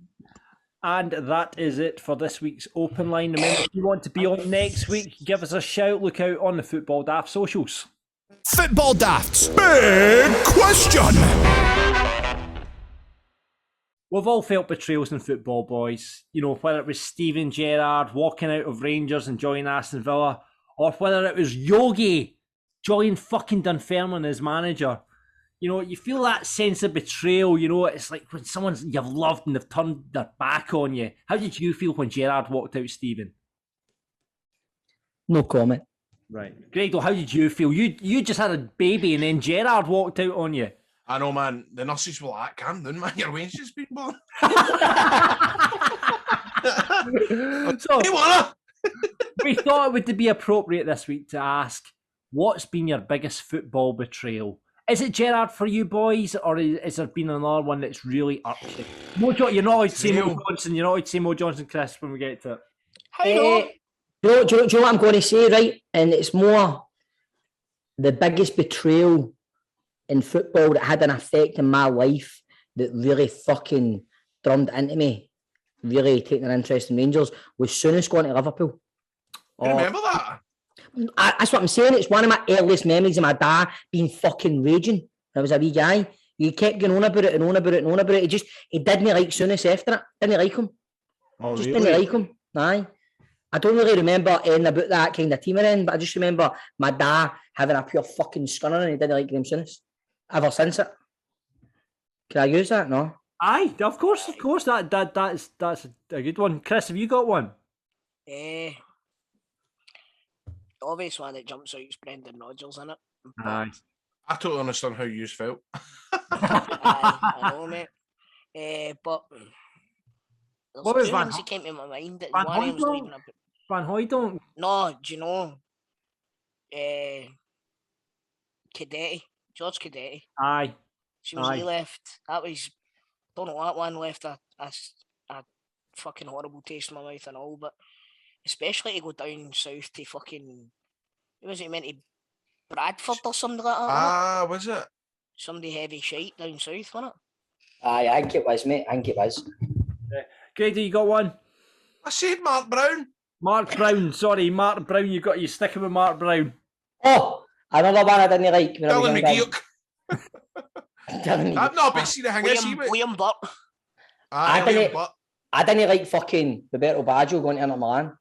And that is it for this week's Open Line. Remember, if you want to be on next week, give us a shout. Look out on the Football Daft socials. Football Daft's big question. We've all felt betrayals in football, boys. You know, whether it was Steven Gerrard walking out of Rangers and joining Aston Villa, or whether it was Yogi joining fucking Dunfermline as manager. You know, you feel that sense of betrayal. You know, it's like when someone you've loved and they've turned their back on you. How did you feel when Gerrard walked out, Stephen? No comment. Right. Grado, how did you feel? You just had a baby and then Gerrard walked out on you. I know, man. The nurses were like, calm down, man. Your wayne's just been born. So, we thought it would be appropriate this week to ask, what's been your biggest football betrayal? Is it Gerrard for you boys, or has there been another one that's really up to you? You're not allowed to say Mo Johnson. You're not allowed to say Mo Johnson, Chris, when we get to it. Do you know what I'm going to say, right? And it's more the biggest betrayal in football that had an effect in my life that really fucking drummed into me, really taking an interest in Rangers, was Souness going to Liverpool. You remember that? That's what I'm saying. It's one of my earliest memories of my dad being fucking raging when I was a wee guy. He kept going on about it and on about it and on about it. He didn't like Souness after it. Didn't like him. Oh, just really? didn't like him. Aye. I don't really remember anything about that kind of team in, but I just remember my dad having a pure fucking scunner and he didn't like Graham Souness. Ever since it. Can I use that? No. Aye, of course. That's a good one. Chris, have you got one? The obvious one that jumps out is Brendan Rodgers, innit? Aye. I totally understand how you felt. I know, mate. But there's What was two Van ones that came to my mind. That Van one of them's Hooydonk? leaving a bit. Van Hooydonk? No, do you know? Cadetti, George Cadetti. Aye. As soon as he left, that was, don't know what one left a fucking horrible taste in my mouth and all, but especially to go down south to fucking, who was it meant to, Bradford or something like that? Was it? Somebody heavy shite down south, wasn't it? Aye, I think it was, mate. I think it was. Grady, you got one? I said Mark Brown. Mark Brown, sorry, Mark Brown, you sticking with Mark Brown. Oh, another one I didn't like. Dylan McGeoch. Dylan I'm not a bit see the hang is he, mate? William Butt. I didn't like fucking Roberto Baggio going to Inter Milan.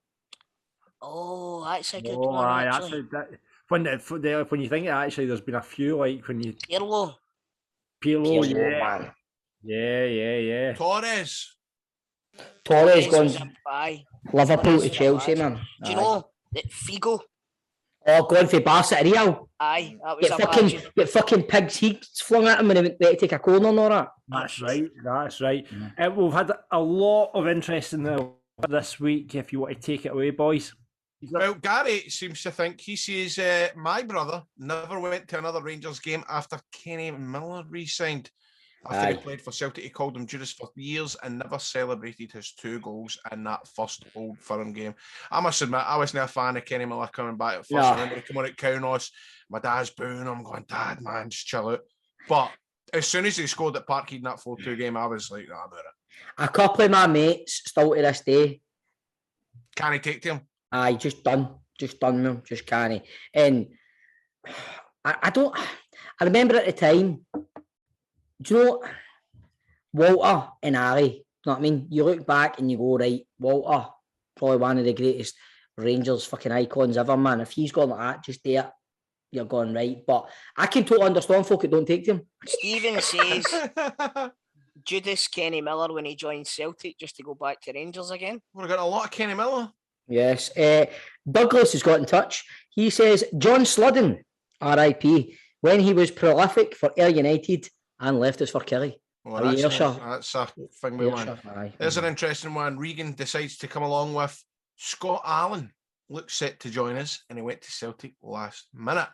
Oh, that's a good Oh, one, aye, actually. when you think it, actually, there's been a few, like when you... Pirlo, yeah. Man. Yeah. Torres Torres gone Aye. Liverpool to Chelsea, man. Do you know that Figo? Oh, going for Barca at Real. Aye, that was Get fucking pigs heats flung at him when he went to take a corner and all that. That's right. That's right. We've had a lot of interest in this week. If you want to take it away, boys. Well, Gary seems to think, he says, my brother never went to another Rangers game after Kenny Miller re-signed. After he played for Celtic, he called him Judas for years and never celebrated his 2 goals in that first Old Firm game. I must admit, I wasn't a fan of Kenny Miller coming back at first. I remember he came on at Kaunos. My dad's booing him, going, Dad, man, just chill out. But as soon as he scored at Parkhead in that 4-2 game, I was like, about it. A couple of my mates, still to this day. Can he take to him? Aye, just done, man, just can't. And I remember at the time, do you know, Walter and Harry, you know what I mean? You look back and you go, right, Walter, probably one of the greatest Rangers fucking icons ever, man. If he's gone like that, just there, you're going right. But I can totally understand folk that don't take to him. Stephen says Judas Kenny Miller when he joined Celtic just to go back to Rangers again. We've got a lot of Kenny Miller. Yes. Douglas has got in touch. He says, John Sludden, R.I.P., when he was prolific for Ayr United and left us for Kelly. Well, that's a thing we want. There's an interesting one. Regan decides to come along with Scott Allen. Looks set to join us, and he went to Celtic last minute.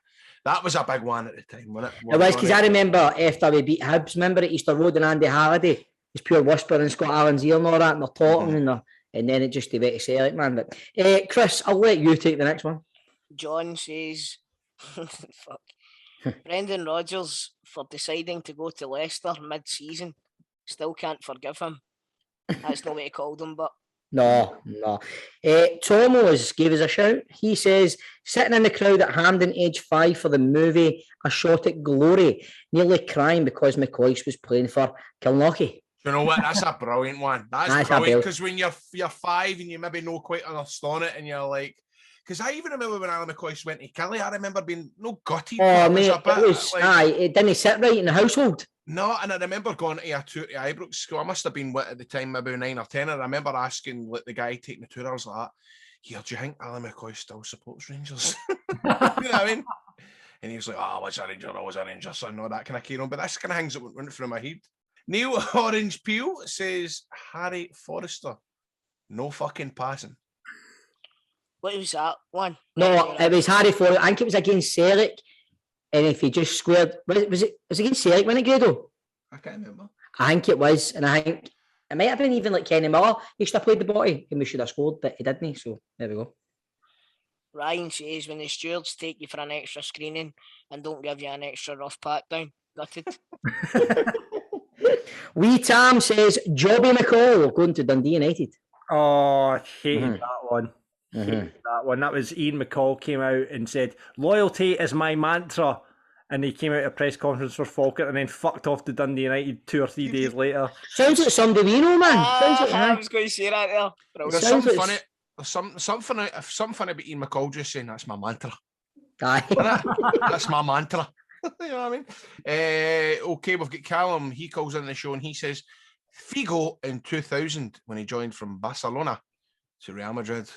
That was a big one at the time, wasn't it? It was, because I remember after we beat Hibs, remember at Easter Road and Andy Halliday was pure whispering in Scott Allen's ear and all that, and they're talking, and then it just went to Celtic, man. But Chris, I'll let you take the next one. John says, fuck. Brendan Rodgers for deciding to go to Leicester mid-season. Still can't forgive him. That's not what he called him, but... No. Tomo gave us a shout. He says, sitting in the crowd at Hampden age 5 for the movie A Shot at Glory, nearly crying because McCoy was playing for Kilnockie. You know what? That's a brilliant one. That's brilliant, because when you're 5 and you maybe no quite understand it, and you're like... Because I even remember when Alan McCoy went to Kelly, I remember being gutted. Oh, mate, it didn't sit right in the household. No, and I remember going to a tour to Ibrox School. I must have been, at the time, maybe 9 or 10. And I remember asking the guy taking the tour, I was like, do you think Alan McCoy still supports Rangers? You know what I mean? And he was like, I was a Ranger, son, all that kind of carry on. But that's kind of things that went through my head. Neil Orange Peel says, Harry Forrester, no fucking passing. What was that one? No, it was Harry Forrester. I think it was against Celtic. And if he just squared, was it against Celtic, wasn't it, Grado? I can't remember. I think it was. And I think it might have been even like Kenny Miller. He should have played the body and we should have scored, but he didn't. So there we go. Ryan says, when the stewards take you for an extra screening and don't give you an extra rough pat down, gutted. Wee Tam says, Jobby McCall going to Dundee United. Oh, I hated that one. That was Ian McCall came out and said, loyalty is my mantra, and he came out at a press conference for Falkirk and then fucked off to Dundee United 2 or 3 days later. Sounds like somebody we know, man. I was going to say that there. There's something funny. Something funny about Ian McCall just saying that's my mantra. Aye. That's my mantra. You know what I mean? Okay, we've got Callum. He calls in the show and he says, Figo in 2000 when he joined from Barcelona to Real Madrid.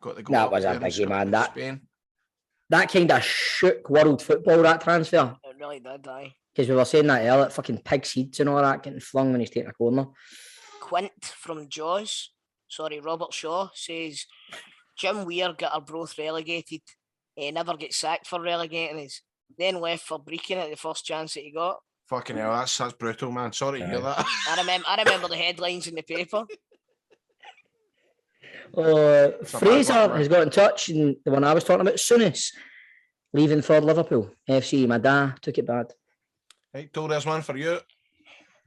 Got the goal. That was a biggie, man. That kind of shook world football, that transfer. It really did, aye. Because we were saying that earlier, fucking pig seeds and all that getting flung when he's taking a corner. Quint from Robert Shaw says, Jim Weir got our both relegated. He never gets sacked for relegating us. Then left for breaking it the first chance that he got. Fucking hell, that's brutal, man. Sorry to hear that. I remember the headlines in the paper. Fraser has got in touch, and the one I was talking about, Souness, leaving for Liverpool FC. My dad took it bad. Right, told there's one for you.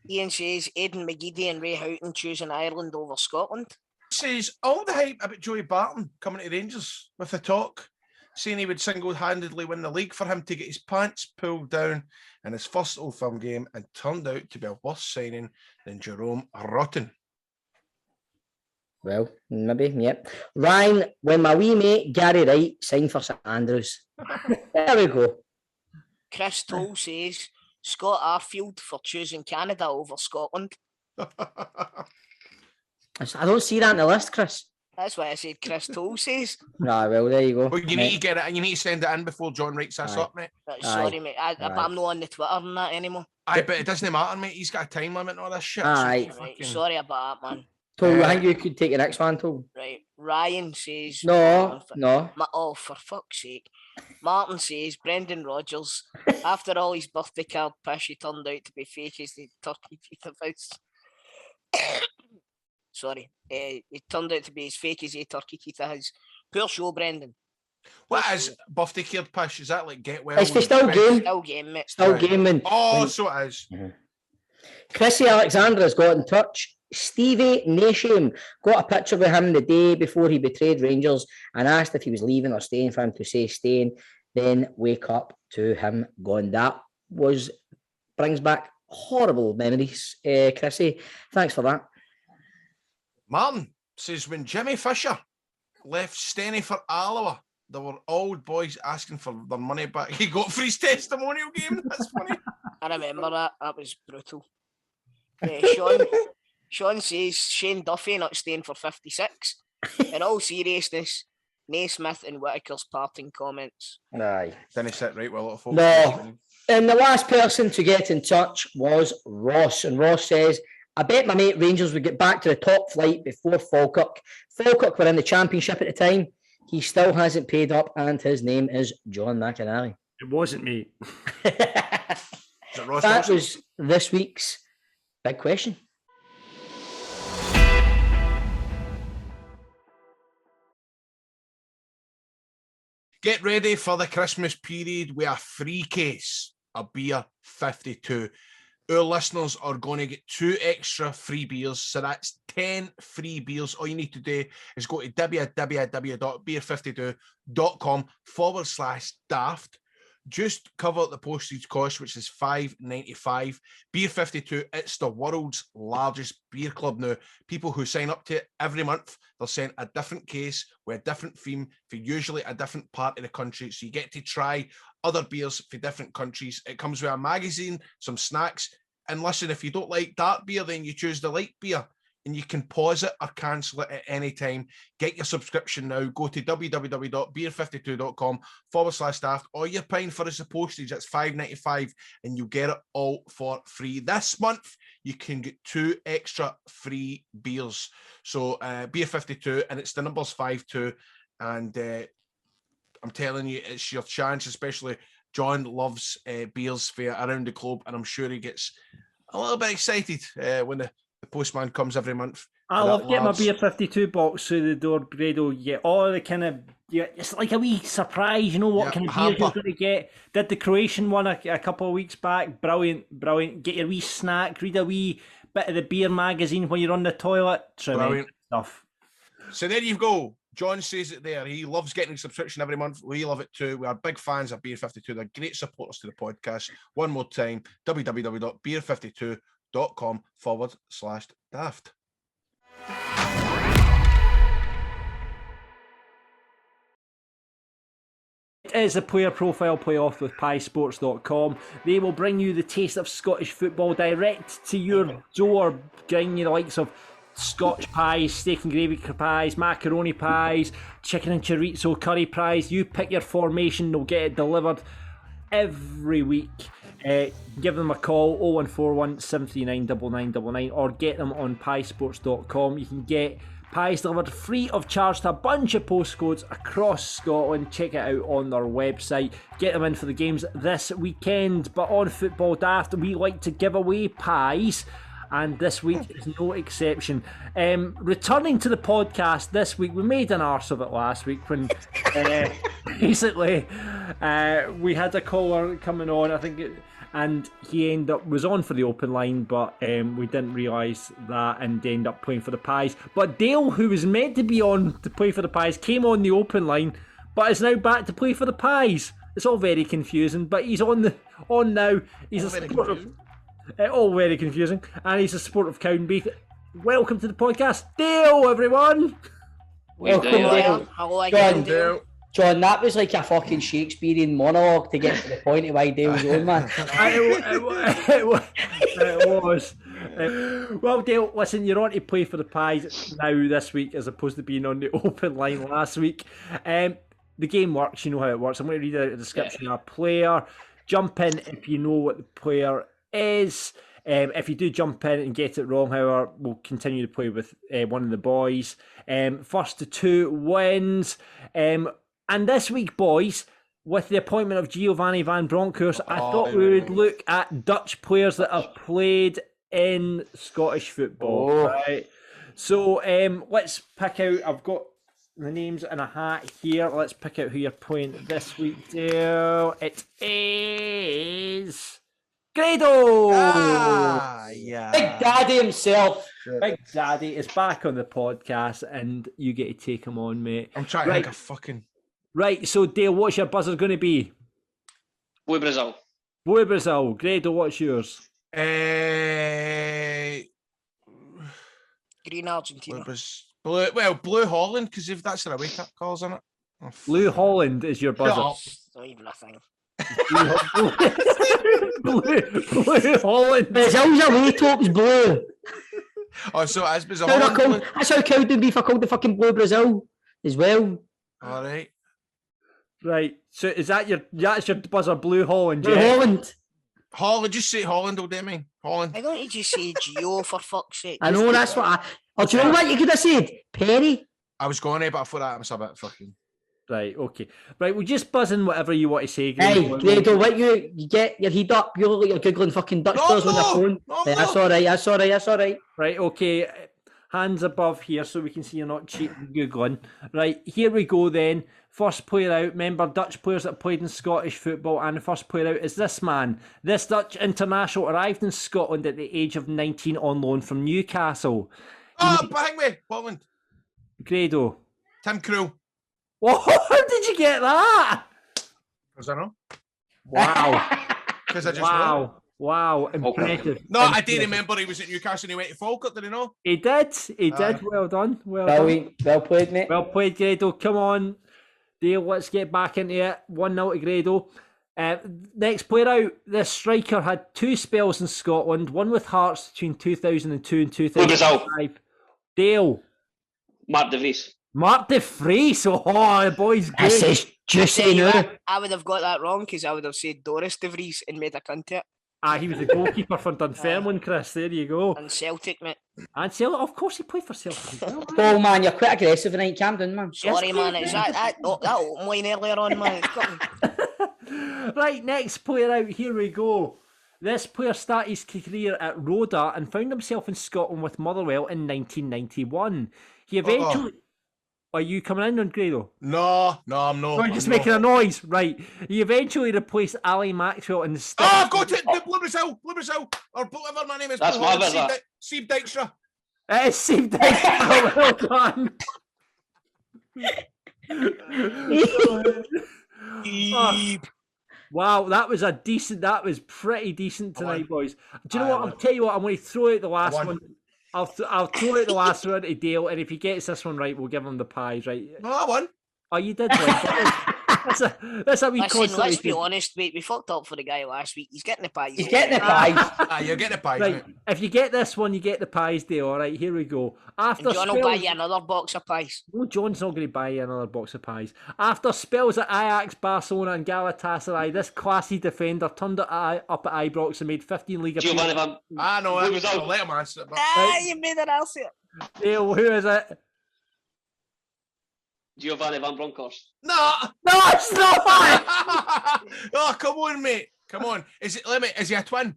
Ian says Aidan McGeady and Ray Houghton choosing Ireland over Scotland. Says all the hype about Joey Barton coming to Rangers with the talk, saying he would single-handedly win the league, for him to get his pants pulled down in his first Old Firm game, and turned out to be a worse signing than Jerome Rotten. Well, maybe, yep. Ryan, when my wee mate Gary Wright signed for St Andrews. There we go. Chris Toll says Scott Arfield for choosing Canada over Scotland. I don't see that in the list, Chris. That's why I said Chris Toll says. Nah, well, there you go. Well, you need to get it, and you need to send it in before John writes this Aye. up, mate. Sorry, mate. But I'm not on the Twitter and that anymore. Aye, but it doesn't matter, mate. He's got a time limit and all this shit. Aye. So Right, sorry about that, man. Toll, I think you could take your next one, Toll. Right, Ryan says... No. Oh, for fuck's sake. Martin says, Brendan Rodgers, after all his birthday card pish, he turned out to be fake as the turkey teeth of his... Sorry. It turned out to be as fake as a turkey teeth of his. Poor show, Brendan. What is birthday card pish? Is that like get well? It's the still game. Still game, mate. Still gaming. Oh, so it is. Chrissy Alexandra has got in touch. Stevie Nasham got a picture with him the day before he betrayed Rangers and asked if he was leaving or staying for him to say staying. Then wake up to him gone. That brings back horrible memories, Chrissy. Thanks for that. Martin says when Jimmy Fisher left Steny for Alloa, there were old boys asking for their money back. He got for his testimonial game. That's funny. I remember that. That was brutal. Sean says Shane Duffy not staying for 56. In all seriousness, Naismith and Whittaker's parting comments. Aye. Didn't sit right well, folks. No. And the last person to get in touch was Ross. And Ross says, I bet my mate Rangers would get back to the top flight before Falkirk. Falkirk were in the Championship at the time. He still hasn't paid up, and his name is John McInally. It wasn't me. That was this week's big question. Get ready for the Christmas period with a free case of beer 52. Our listeners are going to get 2 extra free beers, so that's 10 free beers. All you need to do is go to www.beer52.com/daft. Just cover the postage cost, which is $5.95. Beer 52, it's the world's largest beer club now. People who sign up to it every month, they're sent a different case with a different theme for usually a different part of the country. So you get to try other beers for different countries. It comes with a magazine, some snacks. And listen, if you don't like dark beer, then you choose the light beer. And you can pause it or cancel it at any time. Get your subscription now. Go to www.beer52.com/daft. All you're paying for is the postage. That's $5.95, and you get it all for free. This month, you can get 2 extra free beers. So Beer 52, and it's the numbers 52. And I'm telling you, it's your chance, especially John loves beers for around the globe, and I'm sure he gets a little bit excited when the postman comes every month. I love getting my Beer 52 box through the door, Grado. You get all the kind of... it's like a wee surprise, you know what kind of beer you're going to get. Did the Croatian one a couple of weeks back. Brilliant. Get your wee snack, read a wee bit of the beer magazine when you're on the toilet. Brilliant stuff. So there you go. John says it there. He loves getting a subscription every month. We love it too. We are big fans of Beer 52. They're great supporters to the podcast. One more time, www.beer52.com/daft. It is a player profile playoff with piesports.com. They will bring you the taste of Scottish football direct to your door, bringing you the likes of Scotch pies, steak and gravy pies, macaroni pies, chicken and chorizo curry pies. You pick your formation, they'll get it delivered every week. Give them a call, 0141 739 9999, or get them on piesports.com. You can get pies delivered free of charge to a bunch of postcodes across Scotland. Check it out on their website. Get them in for the games this weekend. But on Football Daft, we like to give away pies, and this week is no exception. Returning to the podcast this week, we made an arse of it last week when basically we had a caller coming on, I think, and he was on for the open line, but we didn't realise that and ended up playing for the Pies. But Dale, who was meant to be on to play for the Pies, came on the open line, but is now back to play for the Pies. It's all very confusing, but he's on now. He's a supporter. All very confusing, and he's a supporter of Cowdenbeath. Welcome to the podcast, Dale, everyone. Welcome, Dale. Hello again, Dale. John, that was like a fucking Shakespearean monologue to get to the point of why Dale's on, man. It was. Well, Dale, listen, you're on to play for the pies now this week as opposed to being on the open line last week. The game works, you know how it works. I'm going to read out a description of a player. Jump in if you know what the player is. If you do jump in and get it wrong, however, we'll continue to play with one of the boys. First to two wins. And this week, boys, with the appointment of Giovanni Vandrockus, I thought we would look at Dutch players that have played in Scottish football. Right? So let's pick out, I've got the names in a hat here. Let's pick out who you're playing this week, Dale. It is Grado! Yeah. Big Daddy himself. Big Daddy is back on the podcast and you get to take him on, mate. I'm trying to think of fucking... Right, so Dale, what's your buzzer going to be? Blue Brazil. Blue Brazil. Grado, what's yours? Green Argentina. Blue Holland, because if that's their wake-up calls, isn't it? Oh, Blue Holland is your buzzer. It's not even a thing. Blue Holland. Brazil's away top's blue. Oh, so as Brazil Holland. That's how Cowden beef are called the fucking Blue Brazil as well. All right. Right. So is that that's your buzzer, Blue Holland? Blue Yeah? Holland, just say Holland, old Demi. Holland. I don't need to say Gio for fuck's sake. I know, that's what I... Oh, do you know what you could have said? Perry? I was going to, but I thought that was a bit fucking... Right, okay. Right, we'll just buzz in whatever you want to say. Hey, Grado, what you get your head up, you look like you're Googling fucking Dutch players on your phone. That's all right. Right, okay. Hands above here so we can see you're not cheating Googling. Right, here we go then. First player out, remember Dutch players that played in Scottish football, and the first player out is this man. This Dutch international arrived in Scotland at the age of 19 on loan from Newcastle. Bang me! Holland. Grado. Tim Krul. Whoa, how did you get that? Was I know? Wow. Because I just know. Wow, impressive. No, I do remember he was at Newcastle and he went to Falkirk, did he know? He did. Well done. Well played, mate. Well played, Grado. Come on, Dale, let's get back into it. 1-0 to Grado. Next player out, this striker had 2 spells in Scotland, one with Hearts between 2002 and 2005. Dale. Mark de Vries. Mark de Vries. Oh, the boy's good. This is juicy now. I would have got that wrong because I would have said Doris de Vries and made a cunt of it. He was the goalkeeper for Dunfermline, Chris. There you go. And Celtic, mate. And Celtic, of course, he played for Celtic as well. Oh, man, you're quite aggressive tonight, Camden, man. Sorry, man. It's that open line earlier on, man. It's got me. Right, next player out. Here we go. This player started his career at Rhoda and found himself in Scotland with Motherwell in 1991. He eventually... Are you coming in on Grado? No, I'm not. Oh, you're just making a noise. Right. He eventually replaced Ali Maxwell in the... I've got it! Blue Brazil! Or whatever my name is. That's my buzzer. Steve Dykstra. It is Steve Dykstra. Well done. Wow, that was pretty decent tonight, boys. Do you know what? I'll tell you what, I'm going to throw out the last one. I'll throw out the last one to Dale, and if he gets this one right, we'll give him the pies, right? No, I won. Oh, you did win. That's a wee Listen, let's be honest, mate. We fucked up for the guy last week. He's getting the pies. He's getting the pies. You're getting the pies, right. Mate. If you get this one, you get the pies, Dale. All right, here we go. After John will buy you another box of pies. No, John's not going to buy you another box of pies. After spells at Ajax, Barcelona and Galatasaray, this classy defender turned up at Ibrox and made 15 league appearances. I know, it was all let him answer it. You made an answer. Dale, who is it? Giovanni Vandrockus. No, it's not. Oh, come on, mate. Come on. Is he a twin?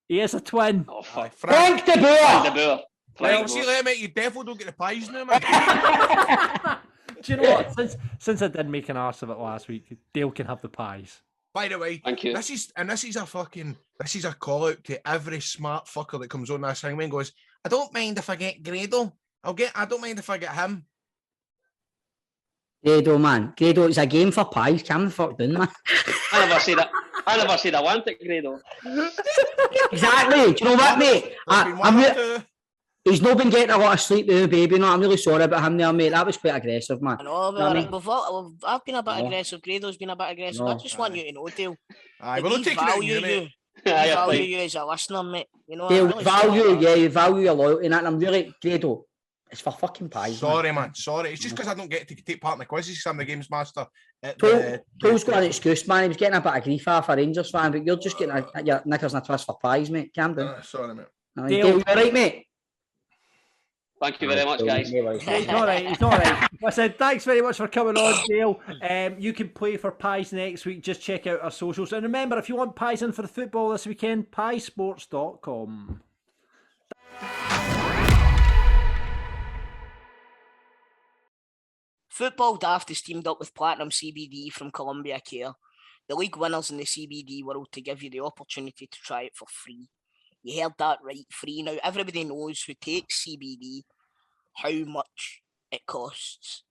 He is a twin. Oh, fuck. Frank de Boer. Right, see, mate, you definitely don't get the pies now, man. Do you know what? Since I did make an arse of it last week, Dale can have the pies. By the way, thank you. This is a call out to every smart fucker that comes on this thing and goes, I don't mind if I get Grado. I don't mind if I get him. Grado, man. Grado, it's a game for pies. Calm the fuck down, man. I never said I want it, Grado. Exactly. Do you know what, mate? He's not been getting a lot of sleep with the baby. No, I'm really sorry about him there, mate. That was quite aggressive, man. I know, Know what I mean? I've been a bit No. aggressive. Grado's been a bit aggressive. No. I just want you to know, Dale. Aye, that we're not we taking it on value you, mate. you. We Aye, value fine. you as a listener, mate. You know, They I'm really sorry value, about that. you value your loyalty, and that, and I'm really, Grado, it's for fucking pies, Sorry, man. Sorry. It's just because I don't get to take part in the quizzes. I'm the games master. Toll's got an excuse, man. He was getting a bit of grief off a Rangers fan, but you're just getting your knickers and a twist for pies, mate. Calm down. Sorry, mate. Dale, you all right, mate? Thank you very much, guys. He's all right. He's all right. Listen, thanks very much for coming on, Dale. You can play for Pies next week. Just check out our socials. And remember, if you want Pies in for the football this weekend, piesports.com. Football Daft is teamed up with Platinum CBD from Columbia Care, the league winners in the CBD world, to give you the opportunity to try it for free. You heard that right, free. Now, everybody knows who takes CBD how much it costs.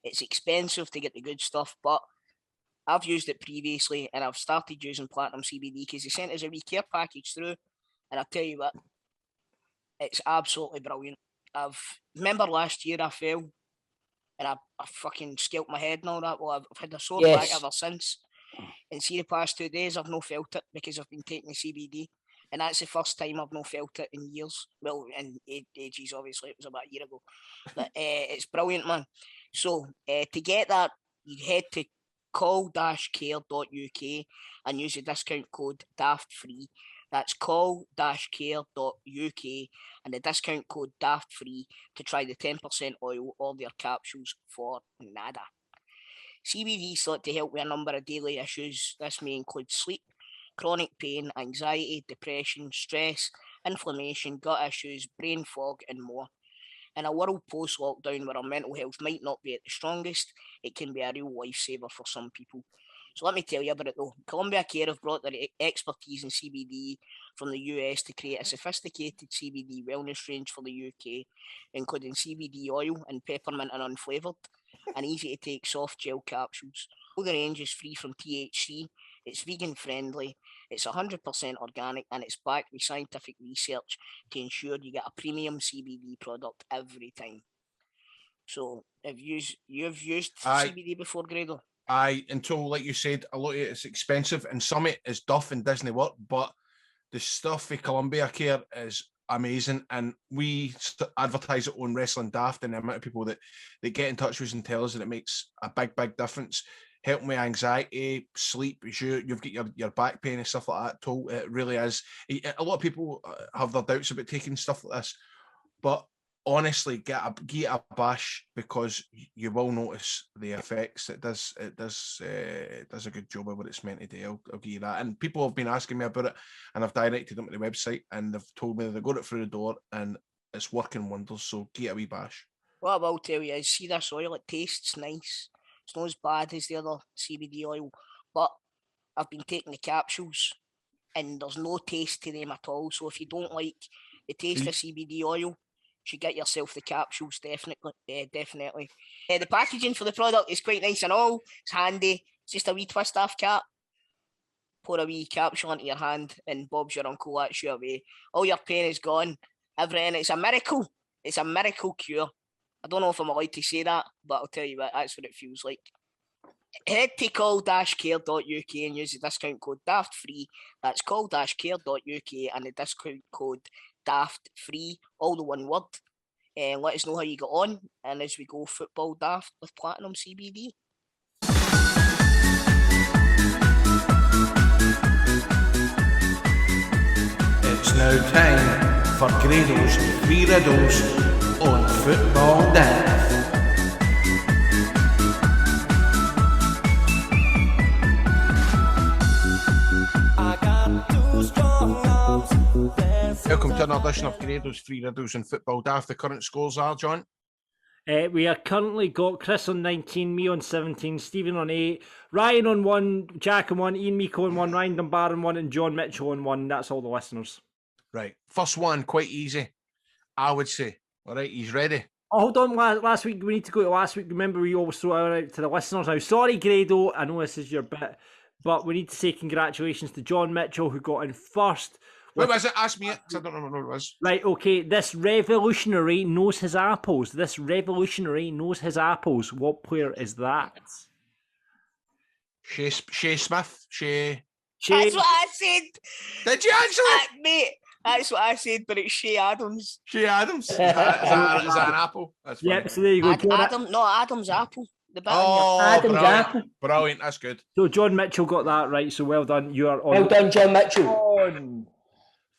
It's expensive to get the good stuff, but I've used it previously and I've started using Platinum CBD because they sent us a wee care package through, and I tell you what, it's absolutely brilliant. Remember last year I fell and I fucking scalped my head and all that. Well, I've had a sore back ever since. And see, the past 2 days I've not felt it because I've been taking the CBD. And that's the first time I've not felt it in years. Well, in ages, obviously. It was about a year ago. But it's brilliant, man. So to get that, you head to call-care.uk and use the discount code DAFTFREE. That's call-care.uk and the discount code DAFTFREE to try the 10% oil or their capsules for nada. CBD is thought to help with a number of daily issues. This may include sleep, chronic pain, anxiety, depression, stress, inflammation, gut issues, brain fog, and more. In a world post-lockdown where our mental health might not be at the strongest, it can be a real lifesaver for some people. So let me tell you about it though. Columbia Care have brought their expertise in CBD from the US to create a sophisticated CBD wellness range for the UK, including CBD oil and peppermint and unflavoured, and easy to take soft gel capsules. All the range is free from THC, it's vegan friendly, it's 100% organic, and it's backed with scientific research to ensure you get a premium CBD product every time. So, you've used CBD before, Grado? Aye, until, like you said, a lot of it is expensive and some of it is duff and doesn't work, but the stuff with Columbia Care is amazing, and we advertise it on Wrestling Daft, and the amount of people that get in touch with us and tell us that it makes a big difference. Helping with anxiety, sleep, you've got your back pain and stuff like that. Told it really is. A lot of people have their doubts about taking stuff like this, but honestly, get a bash because you will notice the effects. It does a good job of what it's meant to do. I'll give you that. And people have been asking me about it, and I've directed them to the website, and they've told me that they got it through the door, and it's working wonders. So get a wee bash. What I will tell you is, see this oil, it tastes nice. It's not as bad as the other CBD oil, but I've been taking the capsules and there's no taste to them at all. So if you don't like the taste of CBD oil, you should get yourself the capsules, definitely. The packaging for the product is quite nice and all. It's handy. It's just a wee twist off cap. Pour a wee capsule into your hand and Bob's your uncle, that's you away. All your pain is gone. Everything. It's a miracle. It's a miracle cure. I don't know if I'm allowed to say that, but I'll tell you what, that's what it feels like. Head to call-care.uk and use the discount code DAFTFREE. That's call-care.uk and the discount code DAFTFREE, all the one word. And let us know how you got on. And as we go football daft with Platinum CBD. It's now time for Grado's 3 riddles on Football Daft. Welcome to another edition of Grado's 3 riddles on Football Daft. The current scores are, John? We are currently got Chris on 19, me on 17, Stephen on 8, Ryan on 1, Jack on 1, Ian Meeko on 1, Ryan Dunbar on 1, and John Mitchell on 1. That's all the listeners. Right. First one, quite easy, I would say. All right, he's ready. Oh, hold on, last week, we need to go to last week. Remember, we always throw it out to the listeners now. Sorry, Grado, I know this is your bit, but we need to say congratulations to John Mitchell, who got in first What was it? Ask me it, 'cause I don't remember what it was. Right, okay. This revolutionary knows his apples. This revolutionary knows his apples. What player is that? Shea Smith. Shea. That's what I said. Did you actually? Mate, that's what I said, but it's Shea Adams. Shea Adams. Is that an apple? That's funny. Yep, so there you go. Adam's apple. The bit Oh, Adam's brilliant. apple. Brilliant. That's good. So John Mitchell got that right, so well done. You are on. Well done, John Mitchell. On.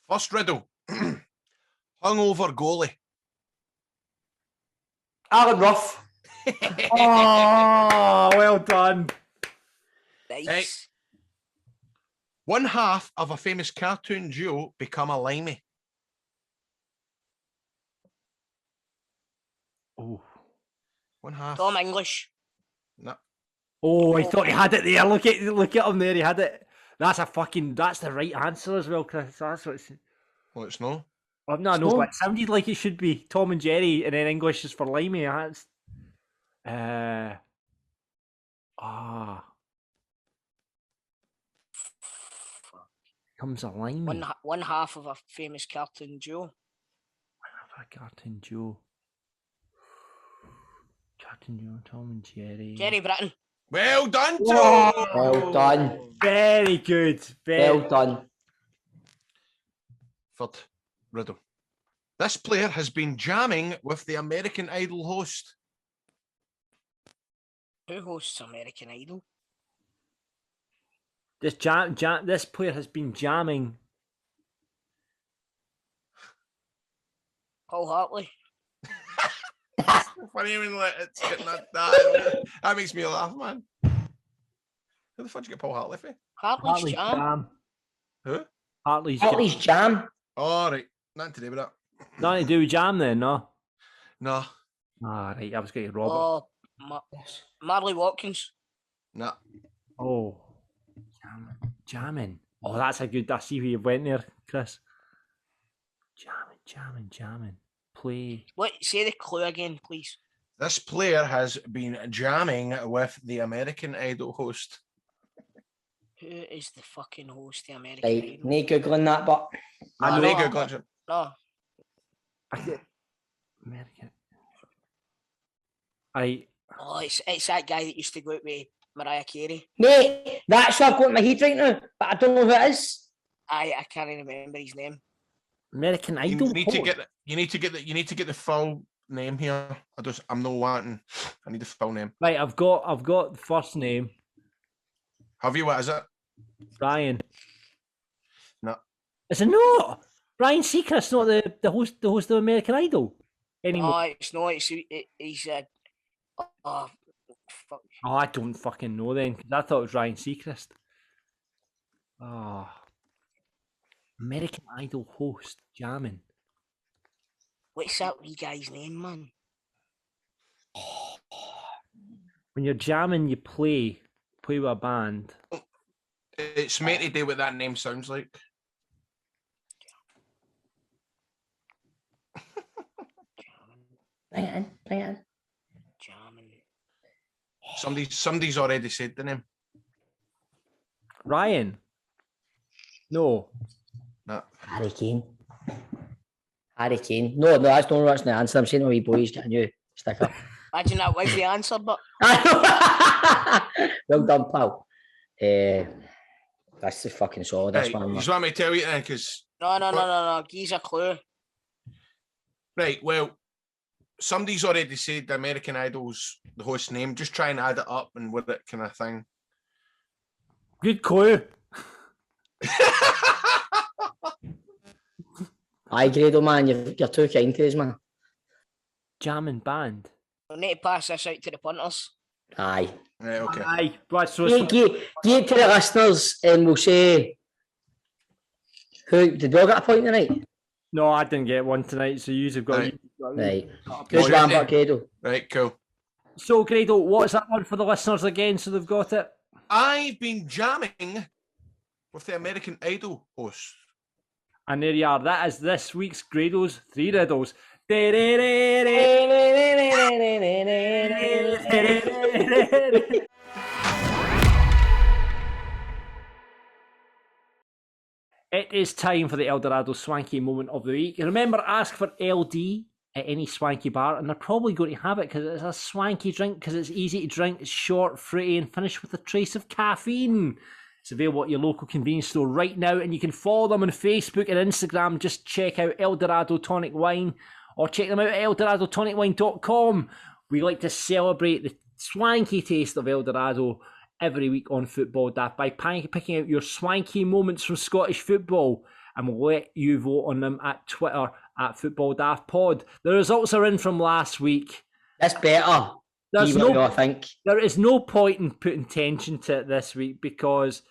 First riddle. Hungover goalie. Alan Ruff. Oh, well done. Nice. Hey. One half of a famous cartoon duo become a limey. Oh. One half. Tom English. No. Oh, I thought he had it there. Look at him there. He had it. That's the right answer as well, Chris. That's what it's. Well, it's no. No, but it sounded like it should be Tom and Jerry, and then English is for limey. That's. Comes a limey. One half of a famous cartoon duo. One half a cartoon duo. Cartoon duo, Tom and Jerry. Jerry Britton. Well done, Whoa. Joe. Well done. Very good. Well done. Third riddle. This player has been jamming with the American Idol host. Who hosts American Idol? This player has been jamming. Paul Hartley. Funny when it's getting that makes me laugh, man. Who the fuck did you get Paul Hartley for? Hartley's Jam. Who? Hartley's Jam. All right, nothing to do with that. Nothing to do with Jam then, no? No. Ah, right, I was getting Robert. Oh, Marley Watkins. No. Oh, jamming. Oh, that's a good. I see where you went there, Chris. Jamming. Play. What? Say the clue again, please. This player has been jamming with the American Idol host. Who is the fucking host, the American Right, Idol? no googling that, but I know googling it. No. American. Oh, it's that guy that used to go out with Mariah Carey. mate, that's what I've got in my head right now, but I don't know who it is. I can't even remember his name. American Idol. You need to get the full name here. I'm not wanting. I need the full name. Right, I've got the first name. Have you? What is it? Ryan. No. Is it not? Ryan Seacrest, not the host of American Idol anymore. No, it's not. He's oh, fuck. Oh, I don't fucking know then, because I thought it was Ryan Seacrest. Oh. American Idol host, jamming. What's that wee guy's name, man? When you're jamming, you play with a band. It's meant to do what that name sounds like. Bring it in. Jamming. Somebody's already said the name. Ryan? No. No. Harry Kane. No, that's not the answer. I'm saying, oh, wee boys, getting you sticker. Imagine that was the answer, but well done, pal. That's the fucking solid. This Right, one. you just want me to tell you then, because no. Give us a clue. right, well, somebody's already said the American Idol's the host name. Just try and add it up and with it kind of thing. Good clue. Aye, Grado, man, you're too kind to us, man. Jamming band. We'll need to pass this out to the punters. Aye. Right, okay. Aye. Right, so Give it to the listeners and we'll say who did we all get a point tonight? No, I didn't get one tonight, so you've got Right. Good one, Grado. Right, cool. So, Grado, what's that one for the listeners again, so they've got it? I've been jamming with the American Idol host. And there you are. That is this week's Grado's 3 Riddles. It is time for the Eldorado Swanky Moment of the Week. And remember, ask for LD at any swanky bar, and they're probably going to have it because it's a swanky drink, because it's easy to drink, it's short, fruity, and finished with a trace of caffeine. It's available at your local convenience store right now, and you can follow them on Facebook and Instagram. Just check out Eldorado Tonic Wine, or check them out at eldoradotonicwine.com. We like to celebrate the swanky taste of Eldorado every week on Football Daft by picking out your swanky moments from Scottish football, and we'll let you vote on them at Twitter at Football Daft Pod. The results are in from last week. That's better. I think there is no point in putting tension to it this week because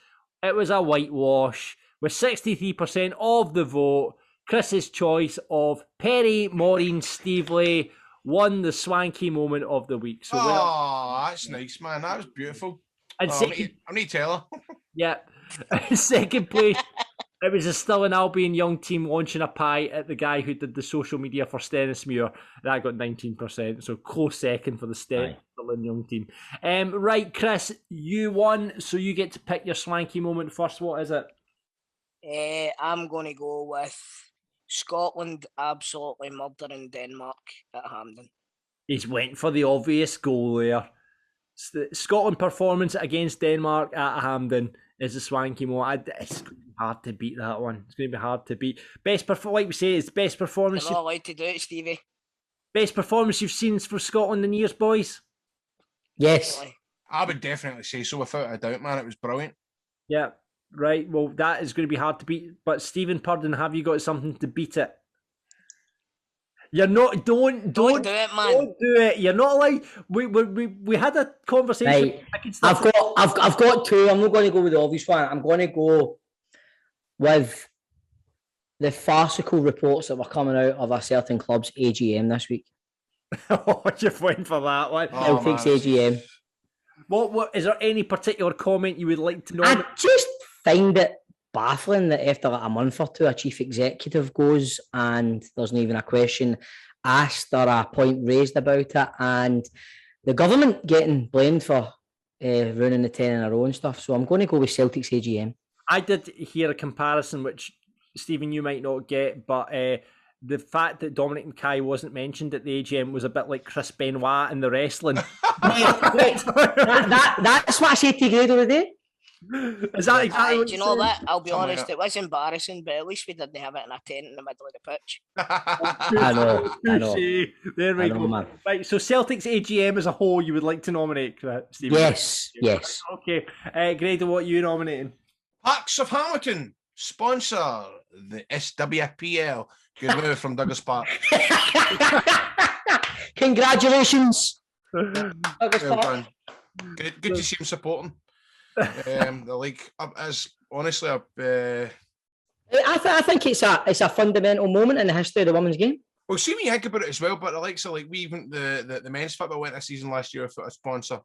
it was a whitewash with 63% of the vote. Chris's choice of Perry Maureen Stevely won the swanky moment of the week. So that's nice, man. That was beautiful. And I need Taylor. Yeah. Second place, it was a Stirling Albion young team launching a pie at the guy who did the social media for Stennismuir. That got 19%. So close second for the Stirling young team. Right, Chris, you won. So you get to pick your swanky moment first. What is it? I'm going to go with Scotland absolutely murdering Denmark at Hampden. He's went for the obvious goal there. Scotland performance against Denmark at Hampden is a swanky moment. It's going to be hard to beat that one. It's going to be hard to beat. Like we say, it's best performance. You're not allowed to do it, Stevie. Best performance you've seen for Scotland in years, boys? Yes. I would definitely say so without a doubt, man. It was brilliant. Yeah, right. Well, that is going to be hard to beat. But Stephen Purden, have you got something to beat it? You're not. Don't do it, man. Don't do it. You're not allowed. We had a conversation. Right. I've got two. I'm not going to go with the obvious one. I'm going to go with the farcical reports that were coming out of a certain club's AGM this week. Oh, you're waiting for that one. Celtic's AGM. What is there any particular comment you would like to know? I just find it baffling that after like a month or two, a chief executive goes and there's not even a question asked or a point raised about it, and the government getting blamed for ruining the 10 in a row and stuff. So I'm going to go with Celtic's AGM. I did hear a comparison, which Stephen, you might not get, but the fact that Dominic Mackay wasn't mentioned at the AGM was a bit like Chris Benoit in the wrestling. That's what I said to Grado today. Is that exactly do you know that? I'll be honest, it was embarrassing, but at least we didn't have it in a tent in the middle of the pitch. I know. There we go. Man. Right, so Celtic's AGM as a whole, you would like to nominate, Stephen? Yes. Okay. Grado, what are you nominating? Packs of Hamilton sponsor the SWPL. Good move from Douglas Park. Congratulations. Douglas Park. Good to see him supporting. The league, as honestly, I think it's a fundamental moment in the history of the women's game. Well, see, when you think about it as well, but the likes of we even the men's football went this season last year without a sponsor.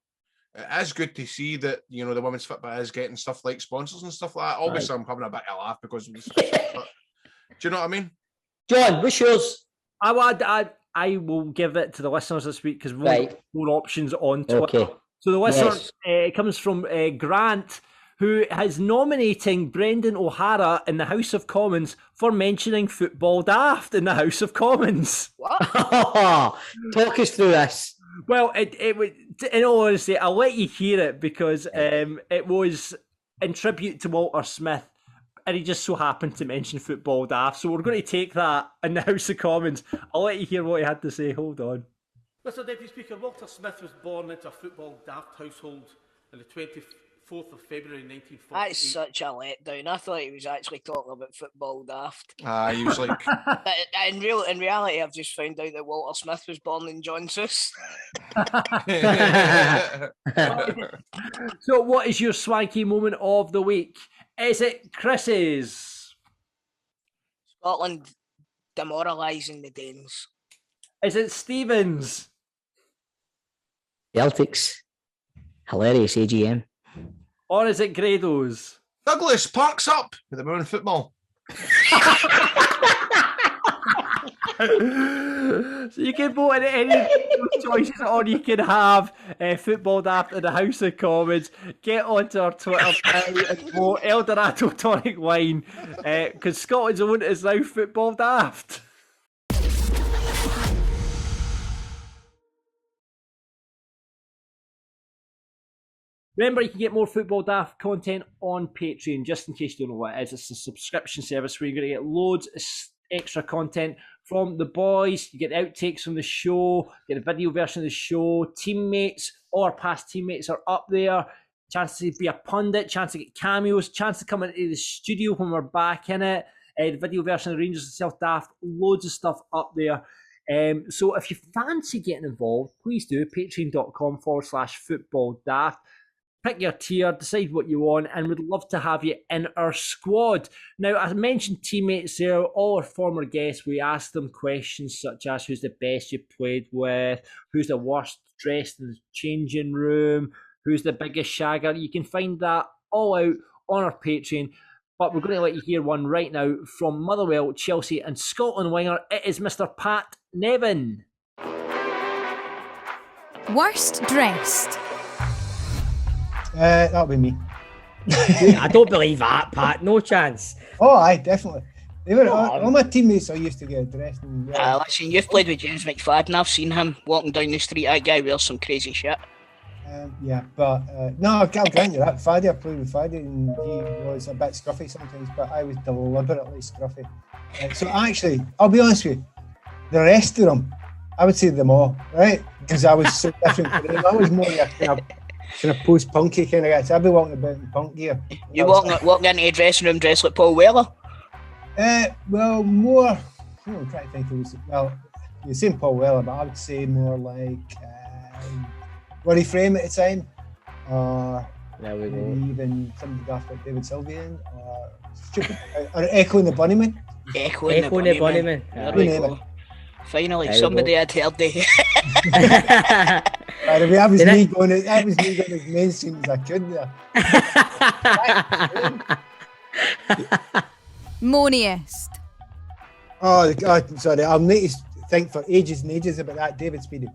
It is good to see that the women's football is getting stuff like sponsors and stuff like that. Obviously, I'm having a bit of a laugh because of this. Do you know what I mean? John, what's yours? I will give it to the listeners this week because we'll have more options on Twitter. Okay. So the listener, it comes from Grant, who is nominating Brendan O'Hara in the House of Commons for mentioning Football Daft in the House of Commons. What? Talk us through this. Well, it would. In all honesty, I'll let you hear it because it was in tribute to Walter Smith, and he just so happened to mention Football Daft. So we're going to take that in the House of Commons. I'll let you hear what he had to say. Hold on. Mr Deputy Speaker, Walter Smith was born into a football daft household on the 24th of February 1948. That's such a letdown. I thought he was actually talking about football daft. He was like... But in reality, I've just found out that Walter Smith was born in Johnsus. So what is your swanky moment of the week? Is it Chris's? Scotland demoralising the Danes. Is it Stephen's? Celtic's hilarious AGM. Or is it Grado's? Douglas parks up with the women football. So you can vote in any of those choices, or you can have Football Daft in the House of Commons. Get onto our Twitter and vote Eldorado Tonic Wine, because Scotland's own is now Football Daft. Remember, you can get more Football Daft content on Patreon, just in case you don't know what it is. It's a subscription service where you're going to get loads of extra content from the boys. You get the outtakes from the show, get a video version of the show. Teammates, all our past teammates are up there. Chance to be a pundit, chance to get cameos, chance to come into the studio when we're back in it. The video version of the Rangers Self Daft, loads of stuff up there. So if you fancy getting involved, please do. Patreon.com/football daft. Pick your tier, decide what you want, and we'd love to have you in our squad. Now, I mentioned teammates there, all our former guests, we asked them questions such as who's the best you played with, who's the worst dressed in the changing room, who's the biggest shagger. You can find that all out on our Patreon, but we're going to let you hear one right now from Motherwell, Chelsea and Scotland winger. It is Mr. Pat Nevin. Worst dressed. That'll be me. I don't believe that, Pat. No chance. Oh, aye, definitely. They were all my teammates. I used to get dressed in. Listen, you've played with James McFadden. I've seen him walking down the street. That guy wears some crazy shit. Yeah, but no, I'll grant you that. Faddy, I played with Faddy, and he was a bit scruffy sometimes, but I was deliberately scruffy. So actually, I'll be honest with you, the rest of them, I would say them all, right? Because I was so different from them. I was more kind of post-punky kind of guy. So I'd be walking about in punk gear. You walking into a dressing room dressed like Paul Weller? Well, more. I'm trying to think. You're saying Paul Weller, but I would say more like Rory Frame at the time, or maybe even somebody daft like David Sylvian, or Echo and the Bunnyman. Echo and the Bunnyman. There we go. Finally, somebody had heard it. That was me going as mainstream as I could there. Moniest. Oh God, sorry, I'll need to think for ages and ages about that David Speedy.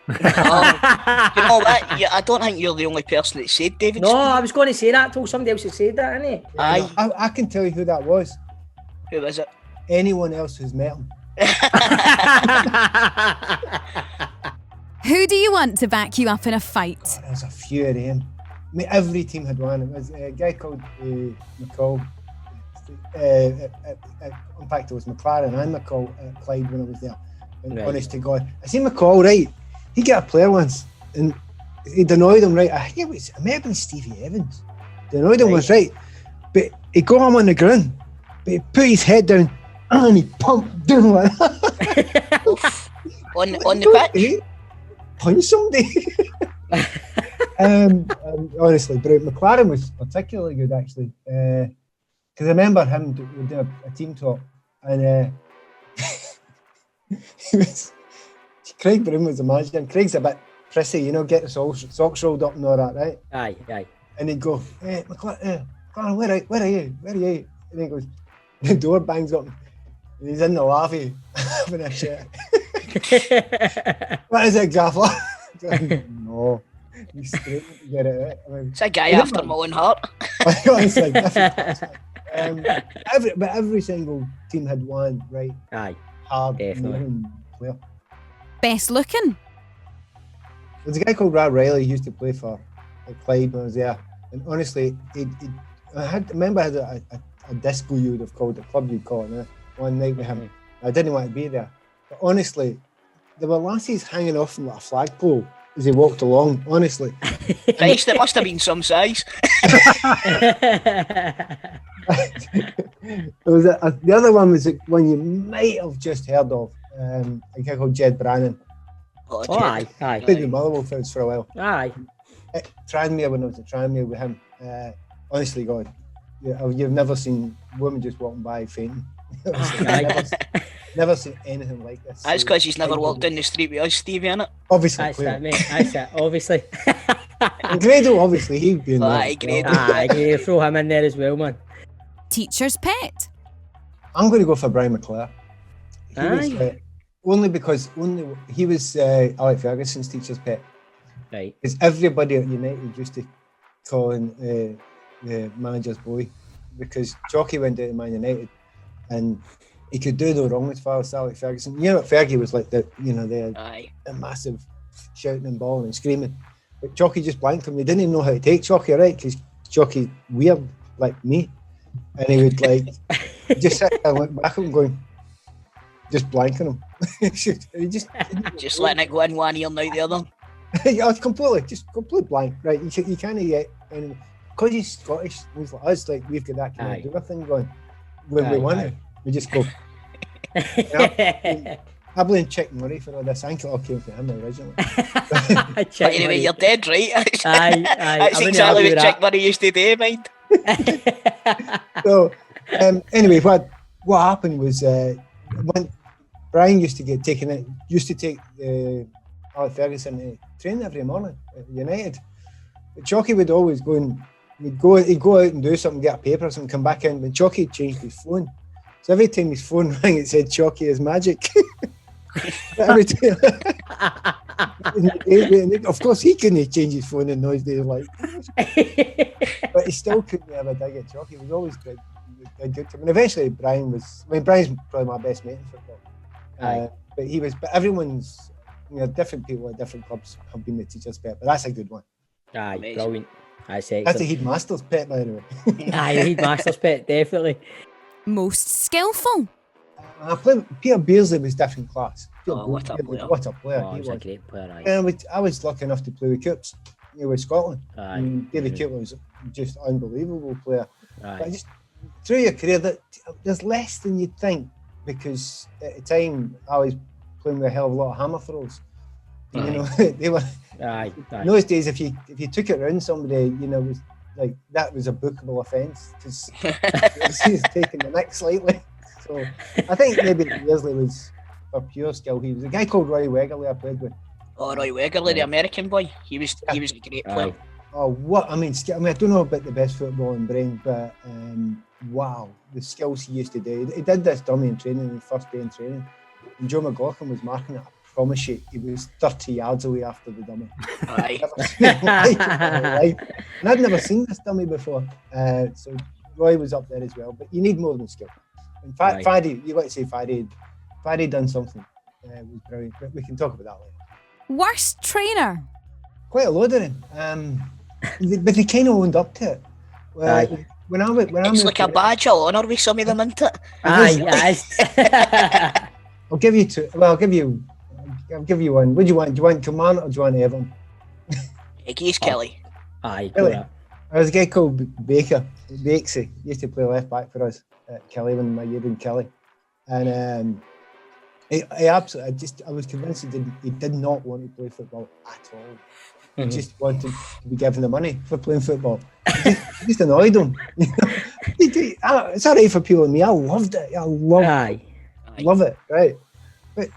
You know what? I don't think you're the only person that said David Speedy. I was going to say that till somebody else had said that, innit? Aye. I can tell you who that was. Who was it? Anyone else who's met him. Who do you want to back you up in a fight? There's a few of them. I mean, every team had one. It was a guy called McCall. In fact, it was McLaren and McCall at Clyde when I was there. And honest to God, I seen McCall, right? He got a player once and he'd annoyed him, right? I think it may have been Stevie Evans. The annoyed him was right, but he got him on the ground, but he put his head down and he pumped down like that. on the pitch? Punch somebody. Honestly, but McLaren was particularly good actually. Because I remember him doing a team talk, and Craig Broom was the manager, and Craig's a bit prissy, you know, get his socks rolled up and all that, right? Aye. And he'd go, "Hey, McLaren, where are you? And he goes, the door bangs up, and he's in the lavvy having a shit. What is it, Gaffer? No. He's straight to get it out. I mean, it's a guy after my own heart. Honestly, every single team had one, right? Aye. Hard, definitely. Player. Best looking? There's a guy called Brad Riley who used to play for Clyde when I was there. And honestly, I remember I had a disco you'd have called it, club you'd call it, one night with him. I didn't want to be there. But honestly, there were lassies hanging off from like a flagpole as he walked along, honestly. Christ, it must have been some size. The other one was one you might have just heard of, a guy called Jed Brannan. Aye. Played with Motherwell for a while. Aye. Tranmere, when I was at Tranmere with him, honestly, God, you've never seen women just walking by fainting. Never seen anything like this. That's because he's never walked down the street with us, Stevie, innit? Obviously. That's it, mate. That's it, obviously. And Grado, obviously, he'd be in there. Aye, Grado. Aye, throw him in there as well, man. Teacher's pet? I'm going to go for Brian McClure. only because he was Alex Ferguson's teacher's pet. Right. Because everybody at United used to call him the manager's boy, because Chalky went down to Man United and he could do no wrong as far as Alex Ferguson. You know what Fergie was like, the massive shouting and bawling and screaming. But Chalky just blanked him. They didn't even know how to take Chalky, right? Because Chalky's weird, like me. And he would like just sit there and look back at him going, just blanking him. He just letting it go in one ear and out the other. Yeah, completely blank, right? You can't get anything. Because he's Scottish, he's like us, like we've got that kind of do thing going. When we won it, we just go. I blame Chick Murray for all this. I think it all came from him originally. But anyway, you're dead right. Aye. That's exactly what Chick Murray used to do, mind. So, anyway, what happened was when Brian used to take Alex Ferguson to train every morning at United. But Chalky would always go and he'd go out and do something, get a paper or something, come back in. But Chalky changed his phone. So every time his phone rang, it said Chalky is magic. Every time. Of course, he couldn't change his phone in those days, like. But he still couldn't have a dig at Chalky. He was always good to him. And eventually, Brian's probably my best mate in football. But everyone's, different people at different clubs have been the teacher's pet. But that's a good one. Aye, amazing. Brilliant. That's the headmaster's pet, by the way. Aye, the headmaster's pet, definitely. Most skillful. I played Peter Beardsley was different class. What a player! What a player! He was a great player. Right? I was lucky enough to play with Coops, with Scotland. David Cooper was just an unbelievable player. But just through your career, there's less than you'd think, because at the time I was playing with a hell of a lot of hammer throws. They were. In those days, if you took it around somebody, it was like that was a bookable offence, because he was taking the nick slightly. So I think maybe Beardsley was for pure skill. He was a guy called Roy Wegerle I played with. Oh, Roy Wegerle, the American boy. He was a great player. Oh, what I don't know about the best footballing brain, but wow, the skills he used to do. He did this dummy in training, the first day in training, and Joe McLaughlin was marking it. I promise you, he was 30 yards away after the dummy. Aye. And I'd never seen this dummy before. So Roy was up there as well. But you need more than skill. In fact, Faddy, you got to say Faddy done something. It was brilliant. But we can talk about that later. Worst trainer. Quite a load of them. But they kind of owned up to it. It's like a badge of honour with some of them, isn't it? Aye. I'll give you two. Well, I'll give you one. What do you want? Do you want Kilmarnock or do you want Everton? He's Kelly. Aye. Really? There was a guy called Bakesy. He used to play left back for us at Kelly when my year in Kelly. And he absolutely, I was convinced he did not want to play football at all. He just wanted to be given the money for playing football. It just annoyed him. It's all right for people like me. I loved it. I love it, right? But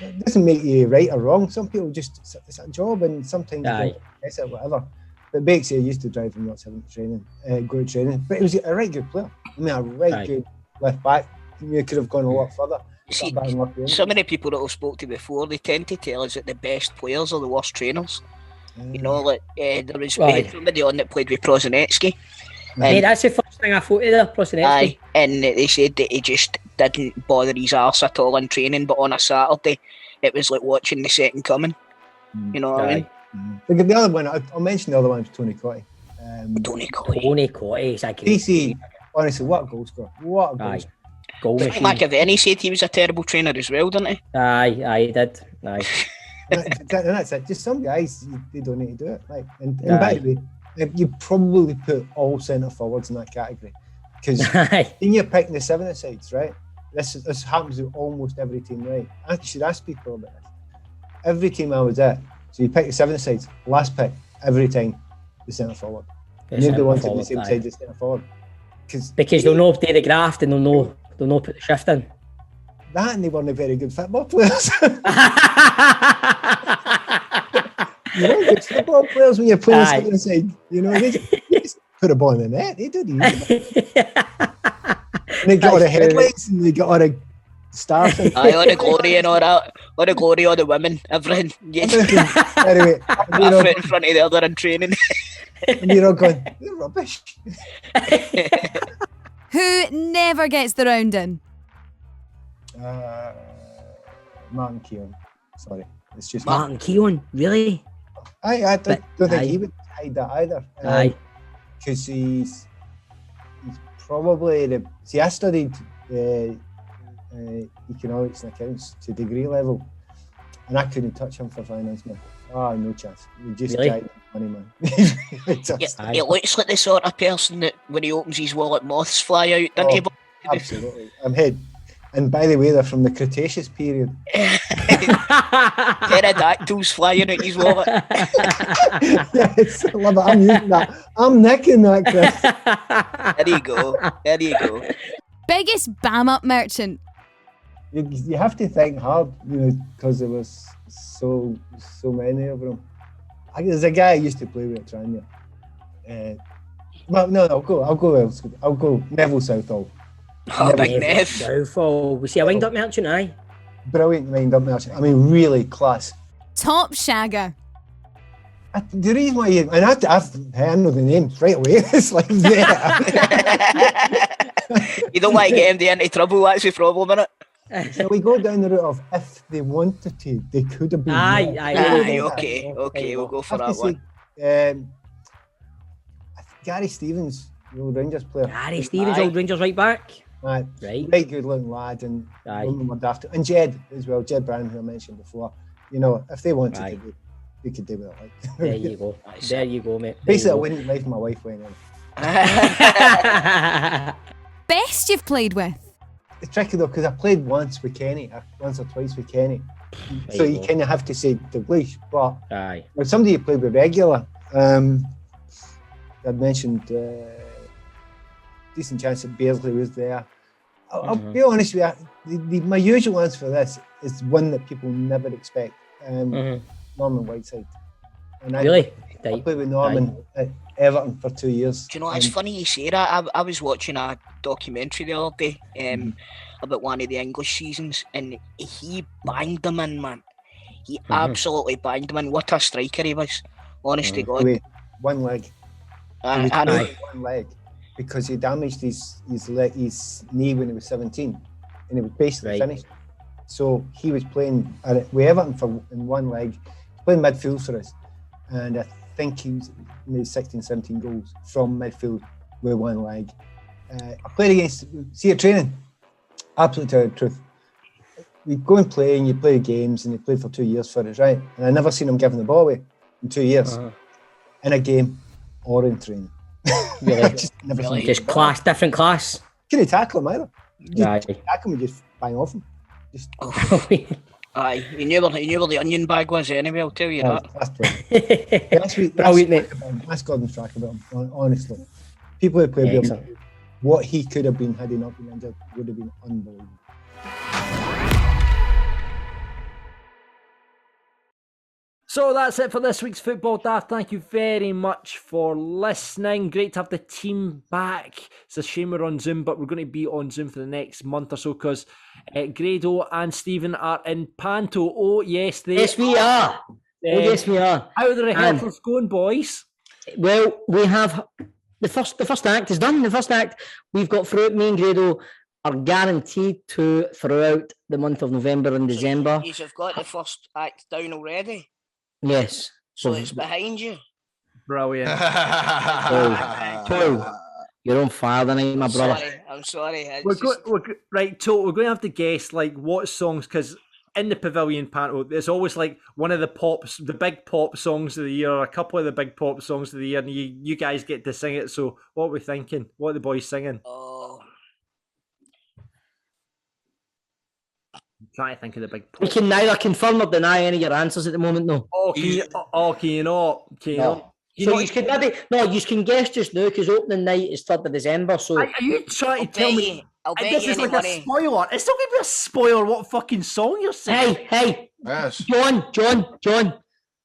it doesn't make you right or wrong. Some people just, it's a job, and sometimes it's whatever. But Bakesy used to drive him nuts having training, go to training. But he was a right good player. I mean, a right good left back. You could have gone a lot further. See, so many people that I've spoke to before, they tend to tell us that the best players are the worst trainers. There was somebody on that played with Prosinecki. Hey, that's the first thing I thought of there, Prosinecki. Aye, and they said that he just didn't bother his arse at all in training, but on a Saturday, it was like watching the second coming. You know what I mean? The other one, I'll mention the other one was Tony Cotty. Tony Cotty is a great PC, honestly, what a goal scorer. What a goal scorer. Goal machine. McAvenny said he was a terrible trainer as well, didn't he? Aye, he did. Aye. And that's it. Just some guys, they don't need to do it. Like, and by the way, you probably put all centre forwards in that category, because when you're picking the 7-a-sides, right? This happens to almost every team, right? I should ask people about this. Every team I was at, so you pick the 7-a-sides, last pick every time the centre forward. Nobody wanted the same side as centre forward, because they'll know do the graft and they'll know put the shift in. That, and they weren't very good football players. Good football players when you're playing the 7-a-side. They just put a ball in the net. They don't use it. And they got all the headlights and they got all the stars. Aye, all the glory and all that. All the glory, all the women, everything. Yes. Anyway, Everything in front of the other in training. and you're all going, you're rubbish. Who never gets the rounding? Martin Keown. Sorry, it's just Martin Keown, really? I don't think aye. he would hide that either. Aye. Because he's probably the. See, I studied economics and accounts to degree level, and I couldn't touch him for finance, man. Oh, no chance. We just Really? giant money, man. He looks like the sort of person that when he opens his wallet, moths fly out, doesn't he? Absolutely. I'm head. And by the way, they're from the Cretaceous period. Pterodactyls flying out his wallet. Yes, I love it. I'm using that. I'm nicking that, Chris. There you go. There you go. Biggest bam up merchant? You have to think hard, because there was so many of them. There's a guy I used to play with at Tranmere. Well, no, I'll go Neville Southall. Oh, big Nev. Southall. Was he a wind-up merchant, aye? Brilliant wind-up merchant. I mean, really class. Top shagger? The reason why I know the names right away. It's like, yeah. You don't want to get him into trouble, that's the problem, innit? So we go down the route of if they wanted to, they could have been. Aye, okay, we'll go for that one. Gary Stevens, the old Rangers player. Gary Stevens, old Rangers right back. Right, good looking lad, and and Jed as well, Jed Brown, who I mentioned before. If they wanted to, they could do with it. Like. There you go. There you go, mate. Basically, I wouldn't leave my wife went in. Best you've played with? It's tricky though, because I played once or twice with Kenny. So you kind of have to say Dalglish, but with somebody you played with regular, I'd mentioned decent chance that Beardsley was there. I'll be honest with you, my usual answer for this is one that people never expect. Norman Whiteside. And really? I played with Norman at Everton for 2 years. Do you know, it's funny you say that. I was watching a documentary the other day about one of the English seasons, and he banged them in, man. He absolutely banged them in. What a striker he was. Honest to God. Wait, one leg. I know. One leg. Because he damaged his knee when he was 17, and he was basically finished. So he was playing with Everton in one leg, playing midfield for us, and I think he made 16, 17 goals from midfield with one leg. I played against, at training, absolute tell you the truth. We go and play, and you play games, and he played for 2 years for us, right? And I never seen him giving the ball away in 2 years, in a game or in training. Really? Just class, different class. Couldn't tackle him either. Tackle him, just bang off him. Aye, you knew where the onion bag was anyway, I'll tell you that. That's Gordon's track about him, honestly. People who played with him, what he could have been had he not been injured would have been unbelievable. So that's it for this week's Football Daft. Thank you very much for listening. Great to have the team back. It's a shame we're on Zoom, but we're going to be on Zoom for the next month or so because Grado and Stephen are in Panto. Oh, yes, we are. Yes, we are. How are the rehearsals going, boys? Well, we have the first act is done. The first act we've got throughout. Me and Grado are guaranteed to throughout the month of November and December. You've got the first act down already. Yes. So it's behind you. Brilliant. You're on fire tonight, my brother. I'm sorry. We're going to have to guess like what songs, because in the Pavilion Panto, it's always like one of the big pop songs of the year, or a couple of the big pop songs of the year, and you guys get to sing it. So what are we thinking? What are the boys singing? Trying to think of the big. We can neither confirm or deny any of your answers at the moment, though. Can you not? So you can guess just now because opening night is 3rd of December. So are you trying to tell me this is like a spoiler? It's not going to be a spoiler. What fucking song you're singing? Hey, yes. John.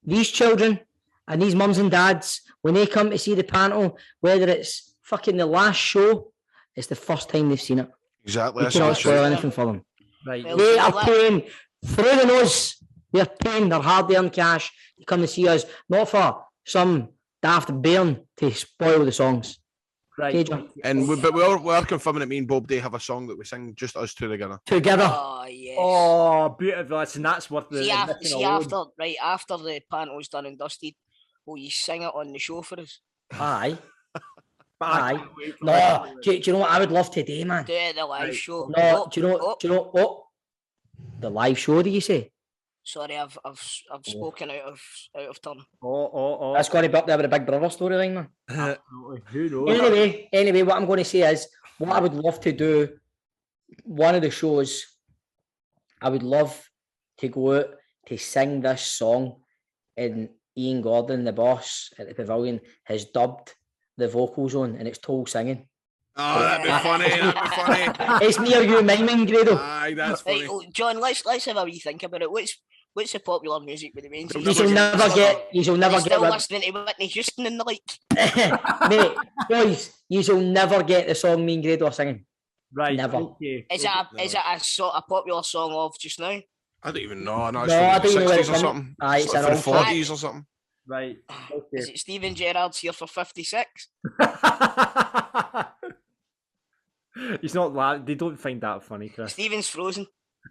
These children and these mums and dads, when they come to see the panto, whether it's fucking the last show, it's the first time they've seen it. Exactly. You cannot spoil anything for them. Right. Well, They see, are that- paying through the nose. They're paying their hard-earned cash to come and see us, not for some daft bairn to spoil the songs. Right. Okay, John? And we're confirming that me and Bob Day have a song that we sing just us two together. Together. Oh, yes. Oh, beautiful. And that's worth the. See, admission alone. after the panto's done and dusted, will you sing it on the show for us? Aye. But I Aye. can't wait for No, that. do you know what I would love to do, man? Do it at the live Right. show. No, Oh, do you know? Oh, the live show? Do you say? sorry, I've spoken out of turn. Oh. That's got to be up there with the Big Brother storyline, man. Absolutely. Who knows? Anyway, what I'm going to say is, what I would love to do, one of the shows, I would love to go out to sing this song, and Ian Gordon, the boss at the Pavilion, has dubbed the vocals on, and it's Toll singing. Oh, that'd be funny. That'd be funny. It's me or you miming, Grado. Aye, that's Right, funny. oh, John, let's have a wee think about it. What's the popular music with the Rangers? You'll never get Still what- listening to Whitney Houston and the like. Mate, boys, you'll never get the song me and Grado are singing. Right. Never. Okay. Is it a sort of popular song of just now? I don't even know. No, No, I it's don't know from where the it's 60s or from. something. Aye, It's it's like an from the old 40s or something. Right. Is it Steven Gerrard's here for 56? He's not laughing. They don't find that funny, Chris. Steven's frozen.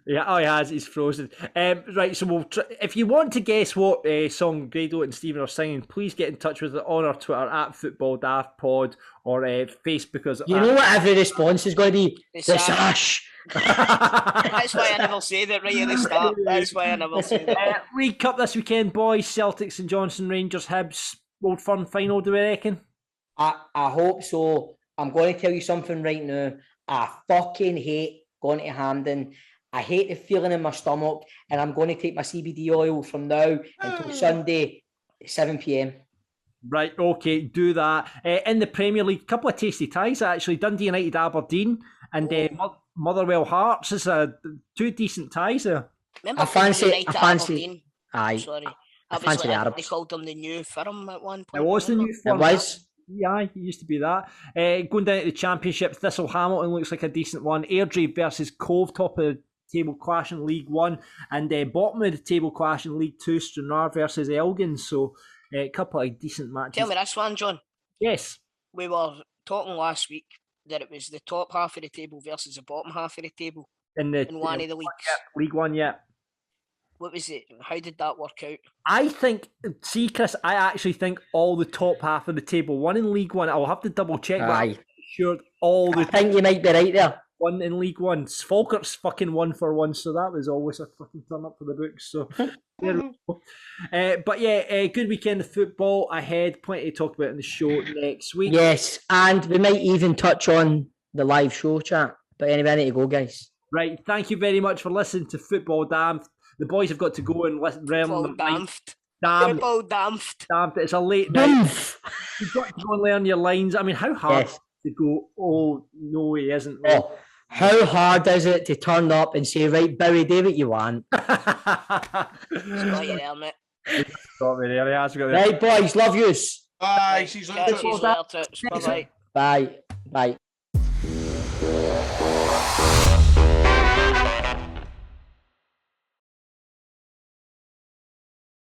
Yeah, oh, he has. He's frozen. Right, so we'll if you want to guess what song Grado and Stephen are singing, please get in touch with us on our Twitter at FootballDaftPod or Facebook. You know what every response is going to be? The The sash. sash. That's why I never say that right at the start. That's why I never say that. League Cup this weekend, boys. Celtics and Johnson, Rangers, Hibs. Old Firm final, do we reckon? I hope so. I'm going to tell you something right now. I fucking hate going to Hampden. I hate the feeling in my stomach, and I'm going to take my CBD oil from now until Sunday, 7 p.m. Right, okay, do that. In the Premier League, couple of tasty ties actually. Dundee United, Aberdeen, and Motherwell Hearts. Is two decent ties there. Remember I fancy. Aberdeen? Aye. Sorry. I That was fancy the like, Arabs. they called them the new firm at one point. It was the new It firm. was. Yeah, it used to be that. Going down to the Championship, Thistle Hamilton looks like a decent one. Airdrie versus Cove, top of the table clash in League One, and bottom of the table clash in League Two, Stranraer versus Elgin. So a couple of decent matches. Tell me this one, John. Yes. We were talking last week that it was the top half of the table versus the bottom half of the table In one of the leagues. League One, yeah. What was it? How did that work out? I think, see, Chris, I actually think all the top half of the table, one in League One, I'll have to double check, but I'm Aye. sure all the I think you might be right there. one in League One. Falkirk's fucking 1-for-1, so that was always a fucking turn up for the books. So, there we go. But yeah, good weekend of football ahead. Plenty to talk about in the show next week. Yes, and we might even touch on the live show chat. But anyway, I need to go, guys. Right, thank you very much for listening to Football Damned. The boys have got to go and learn Football the damped. Damned. Football damped. Damned. It's a late night. You've got to go and learn your lines. I mean, how hard Yes. to go, oh, no, he isn't. Oh, how hard is it to turn up and say, right, Bowie, do what you want? It's got you there, mate. Got me there, he has got me. Right, boys, love yous. Bye. She's on Catch you later. Bye-bye. Bye. Bye.